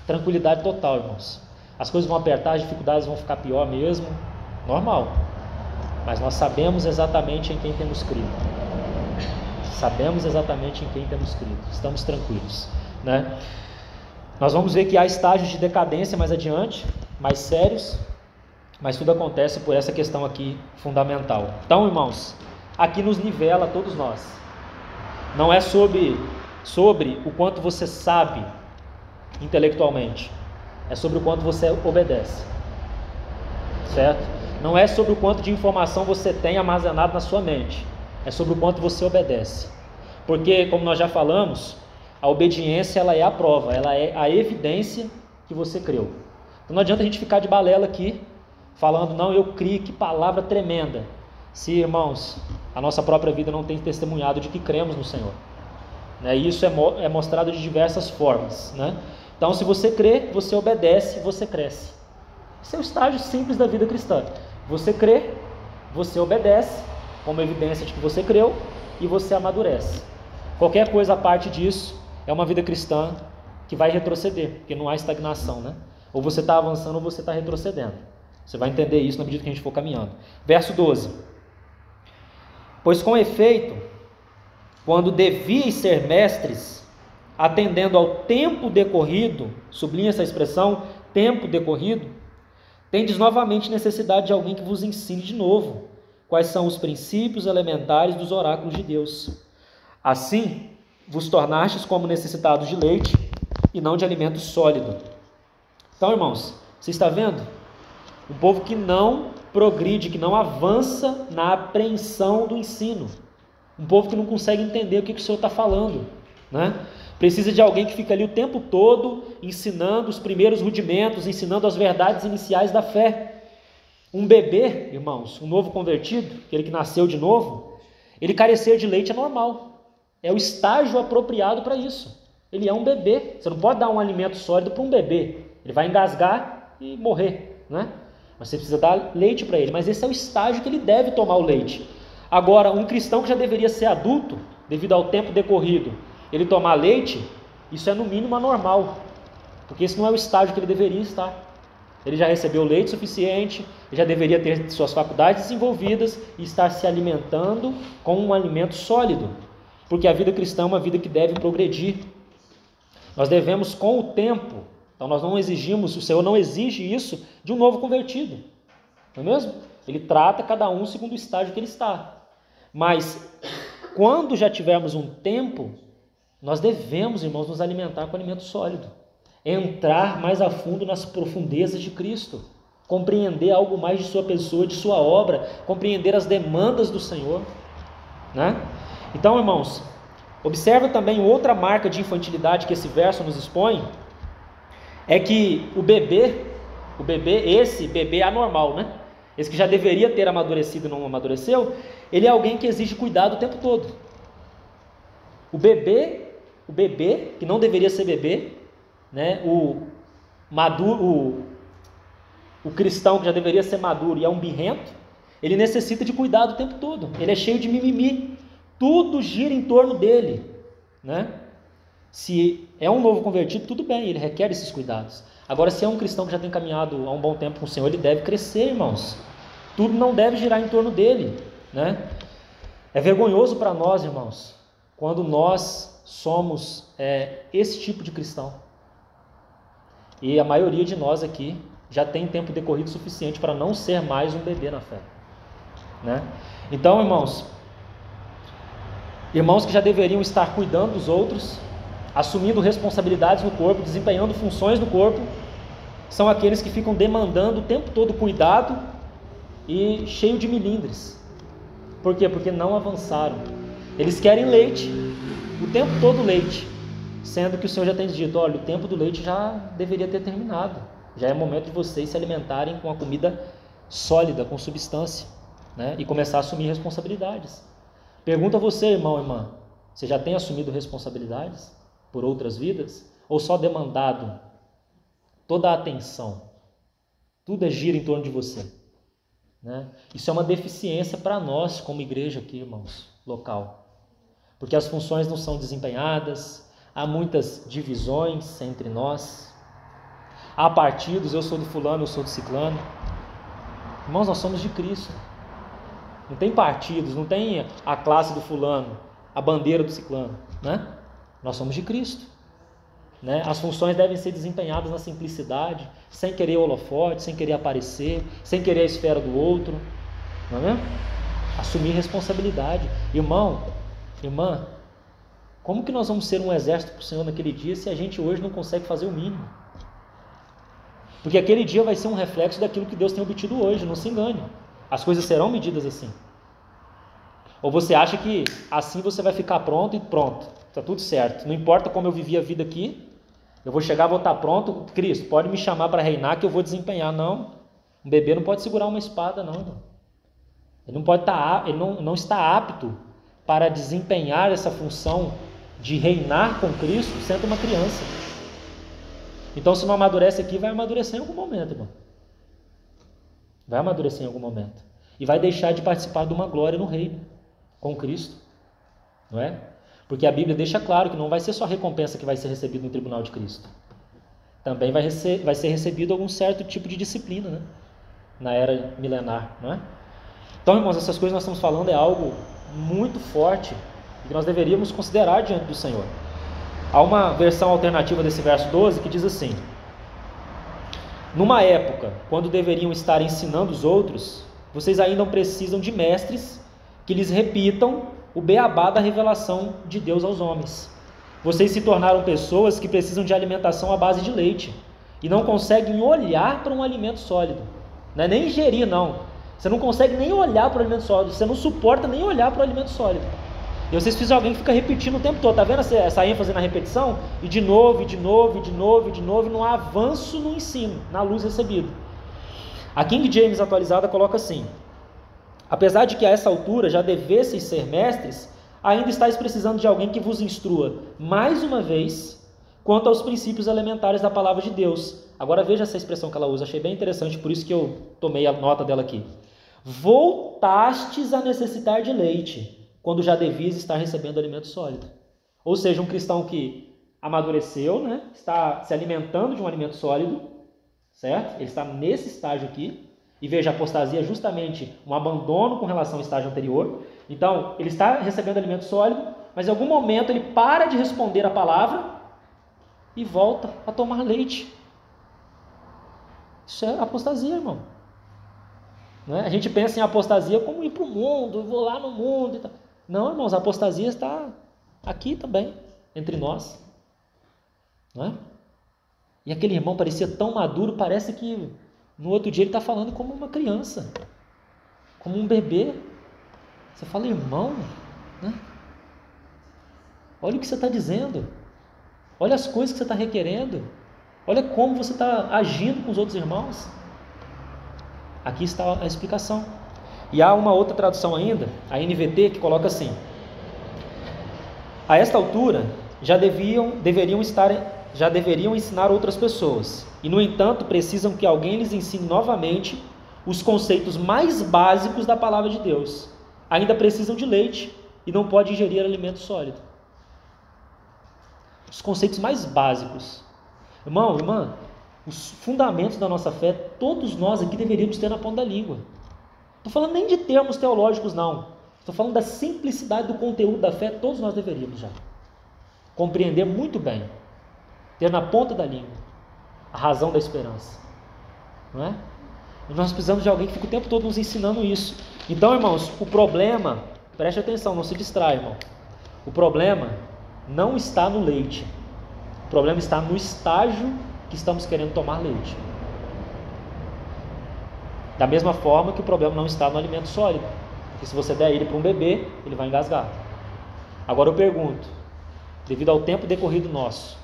tranquilidade total, irmãos. As coisas vão apertar, as dificuldades vão ficar pior mesmo, normal. Mas nós sabemos exatamente em quem temos crido. Estamos tranquilos, né? Nós vamos ver que há estágios de decadência mais adiante, mais sérios, mas tudo acontece por essa questão aqui fundamental. Então, irmãos, aqui nos nivela todos nós. Não é sobre o quanto você sabe intelectualmente, é sobre o quanto você obedece, certo? Não é sobre o quanto de informação você tem armazenado na sua mente, é sobre o quanto você obedece, porque, como nós já falamos, a obediência ela é a prova, ela é a evidência que você creu. Então não adianta a gente ficar de balela aqui, falando, não, eu criei, que palavra tremenda, se, irmãos, a nossa própria vida não tem testemunhado de que cremos no Senhor, né? E isso é mostrado de diversas formas, né? Então, se você crê, você obedece, você cresce. Esse é o estágio simples da vida cristã. Você crê, você obedece, como evidência de que você creu, e você amadurece. Qualquer coisa a parte disso é uma vida cristã que vai retroceder, porque não há estagnação, né? Ou você está avançando ou você está retrocedendo. Você vai entender isso na medida que a gente for caminhando. Verso 12. Pois com efeito, quando devíeis ser mestres, atendendo ao tempo decorrido, sublinha essa expressão, tempo decorrido, tendes novamente necessidade de alguém que vos ensine de novo quais são os princípios elementares dos oráculos de Deus. Assim, vos tornastes como necessitados de leite e não de alimento sólido. Então, irmãos, você está vendo? Um povo que não progride, que não avança na apreensão do ensino. Um povo que não consegue entender o que o Senhor está falando, né? Precisa de alguém que fica ali o tempo todo ensinando os primeiros rudimentos, ensinando as verdades iniciais da fé. Um bebê, irmãos, um novo convertido, aquele que nasceu de novo, ele carecer de leite é normal. É o estágio apropriado para isso. Ele é um bebê. Você não pode dar um alimento sólido para um bebê. Ele vai engasgar e morrer, né? Mas você precisa dar leite para ele. Mas esse é o estágio que ele deve tomar o leite. Agora, um cristão que já deveria ser adulto, devido ao tempo decorrido, ele tomar leite, isso é no mínimo anormal. Porque esse não é o estágio que ele deveria estar. Ele já recebeu leite suficiente, ele já deveria ter suas faculdades desenvolvidas e estar se alimentando com um alimento sólido. Porque a vida cristã é uma vida que deve progredir. Nós devemos com o tempo, então nós não exigimos, o Senhor não exige isso de um novo convertido, não é mesmo? Ele trata cada um segundo o estágio que ele está. Mas quando já tivermos um tempo, nós devemos, irmãos, nos alimentar com alimento sólido. Entrar mais a fundo nas profundezas de Cristo, compreender algo mais de sua pessoa, de sua obra, compreender as demandas do Senhor, né? Então, irmãos, observa também outra marca de infantilidade que esse verso nos expõe, é que esse bebê anormal, né? Esse que já deveria ter amadurecido e não amadureceu, ele é alguém que exige cuidado o tempo todo. O bebê, que não deveria ser bebê, né? O cristão que já deveria ser maduro e é um birrento, ele necessita de cuidado o tempo todo. Ele é cheio de mimimi. Tudo gira em torno dele, né? Se é um novo convertido, tudo bem, ele requer esses cuidados. Agora, se é um cristão que já tem caminhado há um bom tempo com o Senhor, ele deve crescer, irmãos. Tudo não deve girar em torno dele, né? É vergonhoso para nós, irmãos, quando nós somos esse tipo de cristão. E a maioria de nós aqui já tem tempo decorrido suficiente para não ser mais um bebê na fé, né? Então, irmãos que já deveriam estar cuidando dos outros, assumindo responsabilidades no corpo, desempenhando funções no corpo, são aqueles que ficam demandando o tempo todo cuidado e cheio de milindres. Por quê? Porque não avançaram. Eles querem leite, o tempo todo leite, sendo que o Senhor já tem dito, olha, o tempo do leite já deveria ter terminado, já é momento de vocês se alimentarem com a comida sólida, com substância, né? E começar a assumir responsabilidades. Pergunta a você, irmão, irmã, você já tem assumido responsabilidades por outras vidas? Ou só demandado toda a atenção? Tudo gira em torno de você, né? Isso é uma deficiência para nós como igreja aqui, irmãos, local. Porque as funções não são desempenhadas, há muitas divisões entre nós, há partidos, eu sou do fulano, eu sou do ciclano. Irmãos, nós somos de Cristo. Não tem partidos, não tem a classe do fulano, a bandeira do ciclano, né? Nós somos de Cristo, né? As funções devem ser desempenhadas na simplicidade, sem querer holofote, sem querer aparecer, sem querer a esfera do outro, não é mesmo? Assumir responsabilidade. Irmão, irmã, como que nós vamos ser um exército para o Senhor naquele dia se a gente hoje não consegue fazer o mínimo? Porque aquele dia vai ser um reflexo daquilo que Deus tem obtido hoje, não se engane. As coisas serão medidas assim. Ou você acha que assim você vai ficar pronto e pronto, está tudo certo. Não importa como eu vivi a vida aqui, eu vou chegar, vou estar pronto. Cristo, pode me chamar para reinar que eu vou desempenhar. Não, um bebê não pode segurar uma espada, não. Ele não pode estar, ele não está apto para desempenhar essa função de reinar com Cristo sendo uma criança. Então, se não amadurece aqui, vai amadurecer em algum momento, irmão. Vai amadurecer em algum momento. E vai deixar de participar de uma glória no reino, com Cristo. Não é? Porque a Bíblia deixa claro que não vai ser só a recompensa que vai ser recebida no tribunal de Cristo. Também vai ser recebido algum certo tipo de disciplina, né? Na era milenar, não é? Então, irmãos, essas coisas que nós estamos falando é algo muito forte e que nós deveríamos considerar diante do Senhor. Há uma versão alternativa desse verso 12 que diz assim: numa época, quando deveriam estar ensinando os outros, vocês ainda precisam de mestres que lhes repitam o beabá da revelação de Deus aos homens. Vocês se tornaram pessoas que precisam de alimentação à base de leite e não conseguem olhar para um alimento sólido. Não é nem ingerir, não. Você não consegue nem olhar para o alimento sólido, você não suporta nem olhar para o alimento sólido. E vocês precisam de alguém que fica repetindo o tempo todo, tá vendo essa ênfase na repetição? E de novo, e de novo, e de novo, e de novo, não há avanço no ensino, na luz recebida. A King James atualizada coloca assim: apesar de que a essa altura já devesseis ser mestres, ainda estáis precisando de alguém que vos instrua, mais uma vez, quanto aos princípios elementares da palavra de Deus. Agora veja essa expressão que ela usa, achei bem interessante, por isso que eu tomei a nota dela aqui. Voltastes a necessitar de leite, quando já devias estar recebendo alimento sólido. Ou seja, um cristão que amadureceu, né, está se alimentando de um alimento sólido, certo? Ele está nesse estágio aqui, e veja, a apostasia é justamente um abandono com relação ao estágio anterior. Então, ele está recebendo alimento sólido, mas em algum momento ele para de responder a palavra e volta a tomar leite. Isso é apostasia, irmão. Não é? A gente pensa em apostasia como ir para o mundo, eu vou lá no mundo e tal. Não, irmãos, a apostasia está aqui também, entre nós. Não é? E aquele irmão parecia tão maduro, parece que no outro dia ele está falando como uma criança, como um bebê. Você fala, irmão, né? Olha o que você está dizendo, olha as coisas que você está requerendo, olha como você está agindo com os outros irmãos. Aqui está a explicação. E há uma outra tradução ainda, a NVT, que coloca assim: a esta altura já deveriam ensinar outras pessoas, e no entanto precisam que alguém lhes ensine novamente os conceitos mais básicos da palavra de Deus. Ainda precisam de leite e não podem ingerir alimento sólido. Os conceitos mais básicos. Irmão, irmã, os fundamentos da nossa fé, todos nós aqui deveríamos ter na ponta da língua. Não estou falando nem de termos teológicos, não. Estou falando da simplicidade do conteúdo da fé, todos nós deveríamos já compreender muito bem, ter na ponta da língua a razão da esperança, não é? E nós precisamos de alguém que fique o tempo todo nos ensinando isso. Então, irmãos, o problema, preste atenção, não se distrai, irmão. O problema não está no leite, o problema está no estágio que estamos querendo tomar leite. Da mesma forma que o problema não está no alimento sólido, porque se você der ele para um bebê, ele vai engasgar. Agora eu pergunto, devido ao tempo decorrido nosso,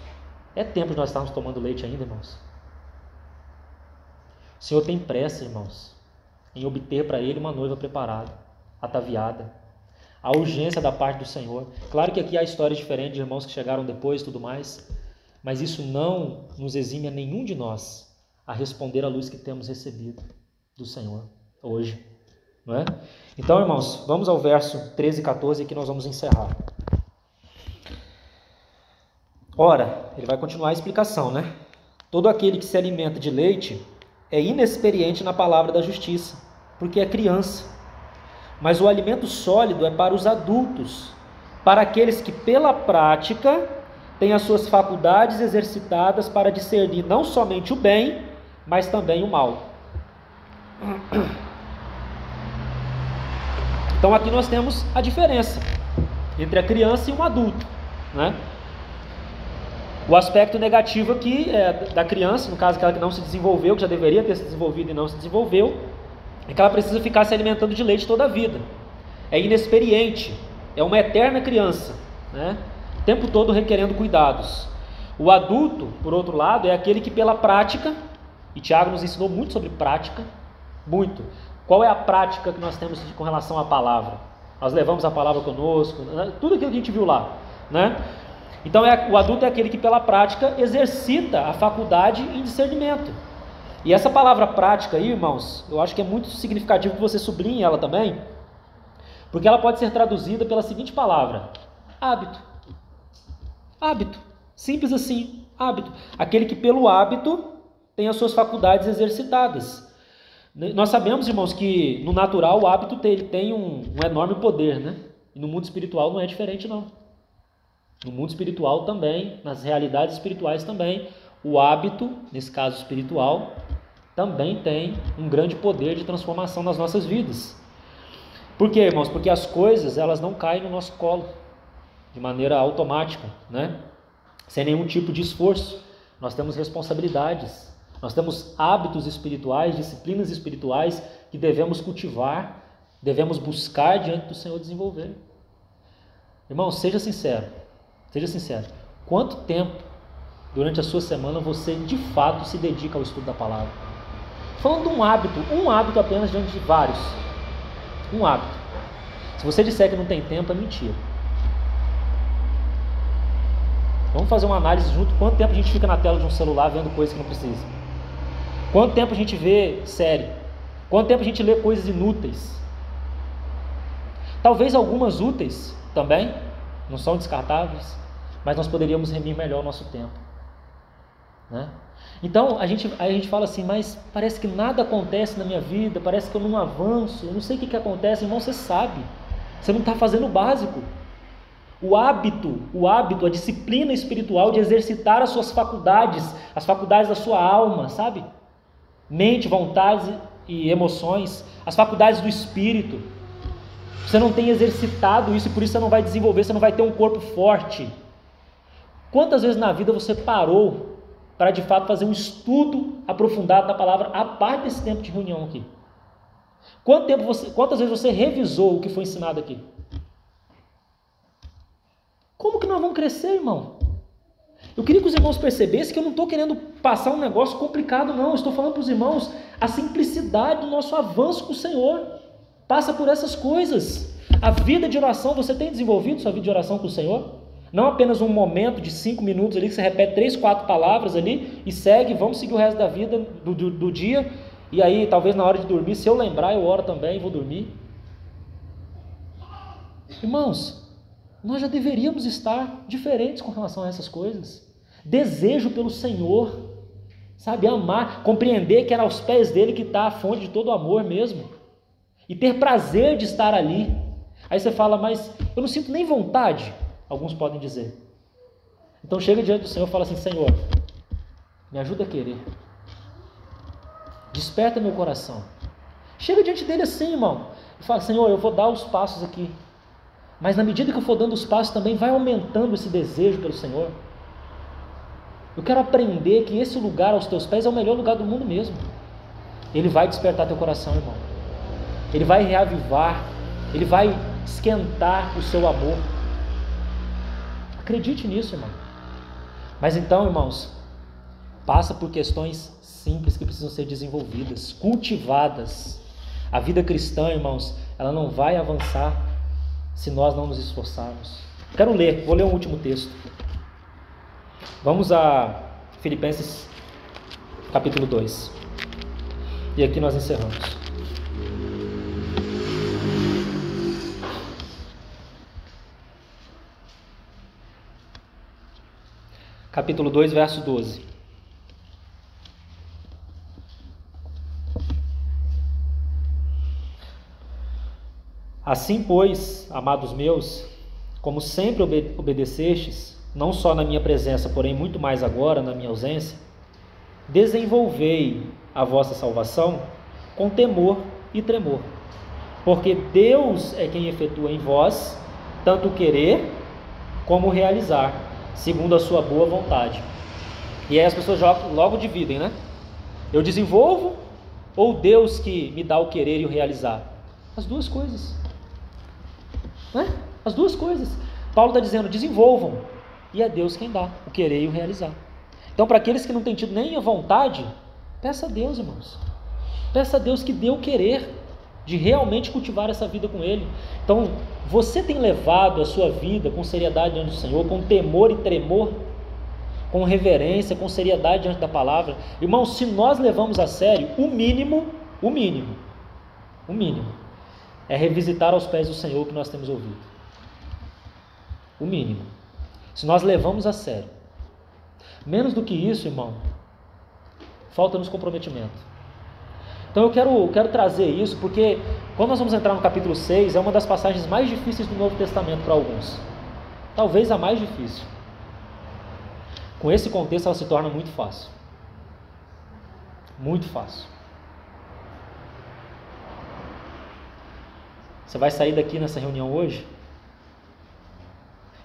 é tempo de nós estarmos tomando leite ainda, irmãos? O Senhor tem pressa, irmãos, em obter para Ele uma noiva preparada, ataviada. A urgência da parte do Senhor. Claro que aqui há histórias diferentes de irmãos que chegaram depois e tudo mais, mas isso não nos exime a nenhum de nós a responder à luz que temos recebido do Senhor hoje, não é? Então, irmãos, vamos ao verso 13 e 14 e aqui nós vamos encerrar. Ora, ele vai continuar a explicação, né? Todo aquele que se alimenta de leite é inexperiente na palavra da justiça, porque é criança. Mas o alimento sólido é para os adultos, para aqueles que pela prática têm as suas faculdades exercitadas para discernir não somente o bem, mas também o mal. Então aqui nós temos a diferença entre a criança e um adulto, né? O aspecto negativo aqui é da criança, no caso aquela que não se desenvolveu, que já deveria ter se desenvolvido e não se desenvolveu, é que ela precisa ficar se alimentando de leite toda a vida. É inexperiente, é uma eterna criança, né? O tempo todo requerendo cuidados. O adulto, por outro lado, é aquele que pela prática, e Tiago nos ensinou muito sobre prática, muito. Qual é a prática que nós temos com relação à palavra? Nós levamos a palavra conosco, tudo aquilo que a gente viu lá, né? Então o adulto é aquele que pela prática exercita a faculdade em discernimento. E essa palavra prática aí, irmãos, eu acho que é muito significativo que você sublinhe ela também, porque ela pode ser traduzida pela seguinte palavra: hábito. Hábito, simples assim, hábito. Aquele que pelo hábito tem as suas faculdades exercitadas. Nós sabemos, irmãos, que no natural o hábito tem um enorme poder, né? E no mundo espiritual não é diferente, não. No mundo espiritual também, nas realidades espirituais também, o hábito, nesse caso espiritual, também tem um grande poder de transformação nas nossas vidas. Por quê, irmãos? Porque as coisas, elas não caem no nosso colo de maneira automática, né? Sem nenhum tipo de esforço. Nós temos responsabilidades, nós temos hábitos espirituais, disciplinas espirituais que devemos cultivar, devemos buscar diante do Senhor desenvolver. Irmão, seja sincero. Seja sincero. Quanto tempo durante a sua semana você de fato se dedica ao estudo da palavra? Falando de um hábito apenas diante de vários. Um hábito. Se você disser que não tem tempo, é mentira. Vamos fazer uma análise junto. Quanto tempo a gente fica na tela de um celular vendo coisas que não precisa? Quanto tempo a gente vê série? Quanto tempo a gente lê coisas inúteis? Talvez algumas úteis também, não são descartáveis, mas nós poderíamos remir melhor o nosso tempo, né? Então a gente fala assim, mas parece que nada acontece na minha vida, parece que eu não avanço, eu não sei o que acontece. Irmão, você sabe, você não está fazendo o básico. O hábito, a disciplina espiritual de exercitar as suas faculdades, as faculdades da sua alma, sabe? Mente, vontades e emoções, as faculdades do espírito. Você não tem exercitado isso e por isso você não vai desenvolver, você não vai ter um corpo forte. Quantas vezes na vida você parou para de fato fazer um estudo aprofundado da palavra a parte desse tempo de reunião aqui? Quantas vezes você revisou o que foi ensinado aqui? Como que nós vamos crescer, irmão? Eu queria que os irmãos percebessem que eu não estou querendo passar um negócio complicado, não. Eu estou falando para os irmãos a simplicidade do nosso avanço com o Senhor. Passa por essas coisas. A vida de oração, você tem desenvolvido sua vida de oração com o Senhor? Não apenas um momento de 5 minutos ali, que você repete 3, 4 palavras ali e segue, vamos seguir o resto da vida, do dia. E aí, talvez na hora de dormir, se eu lembrar, eu oro também e vou dormir. Irmãos, nós já deveríamos estar diferentes com relação a essas coisas. Desejo pelo Senhor, sabe, amar, compreender que era aos pés dele que está a fonte de todo o amor mesmo, e ter prazer de estar ali. Aí você fala, mas eu não sinto nem vontade, alguns podem dizer. Então chega diante do Senhor e fala assim, Senhor, me ajuda a querer, desperta meu coração. Chega diante dele assim, irmão, e fala, Senhor, eu vou dar os passos aqui, mas na medida que eu for dando os passos também vai aumentando esse desejo pelo Senhor. Eu quero aprender que esse lugar aos teus pés é o melhor lugar do mundo mesmo. Ele vai despertar teu coração, irmão. Ele vai reavivar, ele vai esquentar o seu amor. Acredite nisso, irmão. Mas então, irmãos, passa por questões simples que precisam ser desenvolvidas, cultivadas. A vida cristã, irmãos, ela não vai avançar se nós não nos esforçarmos. Vou ler um último texto. Vamos a Filipenses capítulo 2. E aqui nós encerramos. Capítulo 2, verso 12. Assim, pois, amados meus, como sempre obedecestes, não só na minha presença, porém muito mais agora na minha ausência, desenvolvei a vossa salvação com temor e tremor, porque Deus é quem efetua em vós tanto o querer como o realizar, segundo a sua boa vontade. E aí as pessoas logo dividem, né? Eu desenvolvo ou Deus que me dá o querer e o realizar? As duas coisas, né? As duas coisas. Paulo está dizendo, desenvolvam, e é Deus quem dá o querer e o realizar. Então, para aqueles que não têm tido nem a vontade, peça a Deus, irmãos. Peça a Deus que dê o querer de realmente cultivar essa vida com Ele. Então, você tem levado a sua vida com seriedade diante do Senhor, com temor e tremor, com reverência, com seriedade diante da palavra? Irmãos, se nós levamos a sério, o mínimo é revisitar aos pés do Senhor o que nós temos ouvido. O mínimo. Se nós levamos a sério. Menos do que isso, irmão, falta-nos comprometimento. Então eu quero trazer isso porque quando nós vamos entrar no capítulo 6, é uma das passagens mais difíceis do Novo Testamento para alguns. Talvez a mais difícil. Com esse contexto ela se torna muito fácil. Muito fácil. Você vai sair daqui nessa reunião hoje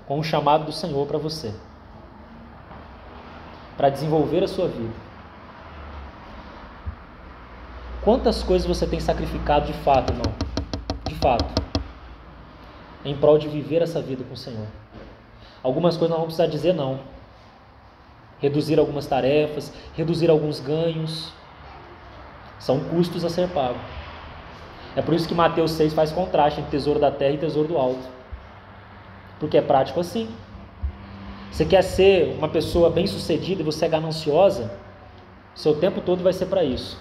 com um chamado do Senhor para você, para desenvolver a sua vida. Quantas coisas você tem sacrificado de fato, irmão? De fato. em prol de viver essa vida com o Senhor. Algumas coisas nós vamos precisar dizer não. Reduzir algumas tarefas, reduzir alguns ganhos. São custos a ser pagos. É por isso que Mateus 6 faz contraste entre tesouro da terra e tesouro do alto. Porque é prático assim. Você quer ser uma pessoa bem-sucedida e você é gananciosa, seu tempo todo vai ser para isso.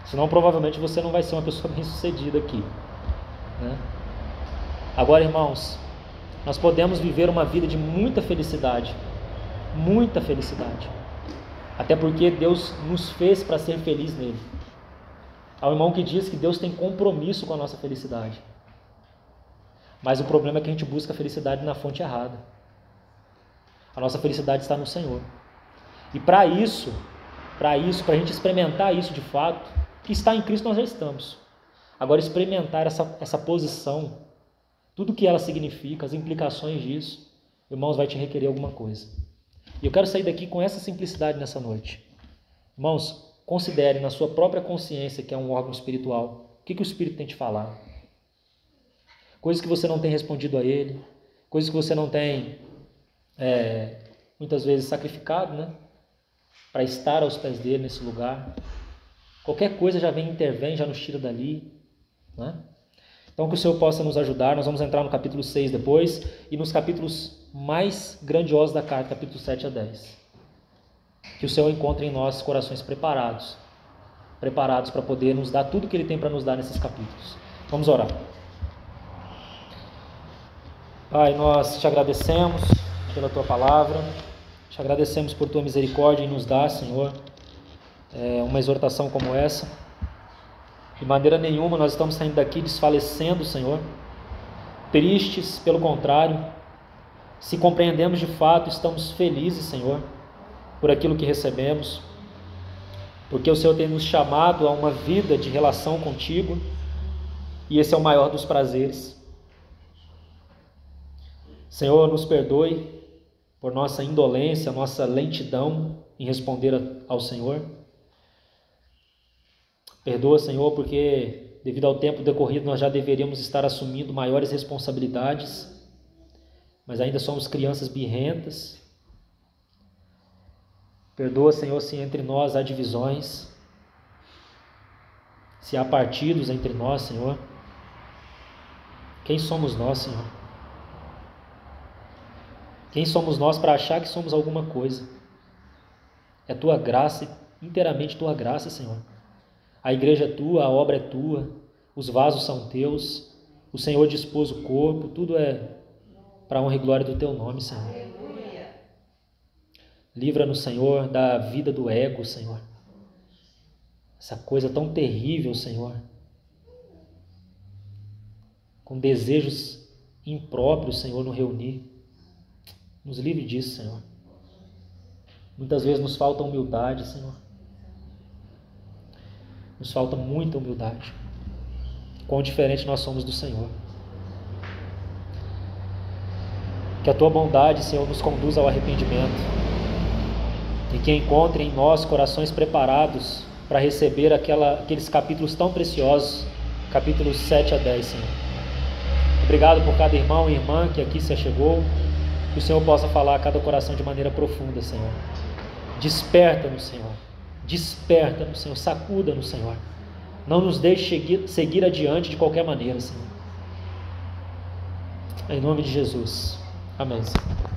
Senão, provavelmente, você não vai ser uma pessoa bem-sucedida aqui, né? Agora, irmãos, nós podemos viver uma vida de muita felicidade. Muita felicidade. Até porque Deus nos fez para ser feliz nele. Há um irmão que diz que Deus tem compromisso com a nossa felicidade. Mas o problema é que a gente busca a felicidade na fonte errada. A nossa felicidade está no Senhor. E para isso, para a gente experimentar isso de fato, que está em Cristo nós já estamos. Agora, experimentar essa posição, tudo que ela significa, as implicações disso, irmãos, vai te requerer alguma coisa. E eu quero sair daqui com essa simplicidade nessa noite. Irmãos, considere na sua própria consciência, que é um órgão espiritual, o que o Espírito tem te falado. Coisas que você não tem respondido a Ele, coisas que você não tem, muitas vezes, sacrificado, né? Para estar aos pés dele nesse lugar. Qualquer coisa já intervém, já nos tira dali, né? Então que o Senhor possa nos ajudar. Nós vamos entrar no capítulo 6 depois e nos capítulos mais grandiosos da carta, capítulo 7 a 10. Que o Senhor encontre em nós corações preparados para poder nos dar tudo que Ele tem para nos dar nesses capítulos. Vamos orar. Pai, nós te agradecemos pela Tua palavra, te agradecemos por Tua misericórdia em nos dar, Senhor, uma exortação como essa. De maneira nenhuma nós estamos saindo daqui desfalecendo, Senhor, tristes, pelo contrário, se compreendemos de fato, estamos felizes, Senhor, por aquilo que recebemos, porque o Senhor tem nos chamado a uma vida de relação contigo, e esse é o maior dos prazeres. Senhor, nos perdoe por nossa indolência, nossa lentidão em responder ao Senhor. Perdoa, Senhor, porque devido ao tempo decorrido nós já deveríamos estar assumindo maiores responsabilidades, mas ainda somos crianças birrentas. Perdoa, Senhor, se entre nós há divisões, se há partidos entre nós, Senhor. Quem somos nós, Senhor? Quem somos nós para achar que somos alguma coisa? É Tua graça, inteiramente Tua graça, Senhor. A igreja é Tua, a obra é Tua, os vasos são Teus, o Senhor dispôs o corpo, tudo é para a honra e glória do Teu nome, Senhor. Livra-nos, Senhor, da vida do ego, Senhor. Essa coisa tão terrível, Senhor. Com desejos impróprios, Senhor, no reunir. Nos livre disso, Senhor. Muitas vezes nos falta humildade, Senhor. Nos falta muita humildade. Quão diferente nós somos do Senhor. Que a Tua bondade, Senhor, nos conduza ao arrependimento. E que encontre em nós corações preparados para receber aqueles capítulos tão preciosos, capítulos 7 a 10, Senhor. Obrigado por cada irmão e irmã que aqui se achegou. Que o Senhor possa falar a cada coração de maneira profunda, Senhor. Desperta-nos, Senhor. Desperta-nos, Senhor. Sacuda-nos, Senhor. Não nos deixe seguir adiante de qualquer maneira, Senhor. Em nome de Jesus. Amém, Senhor.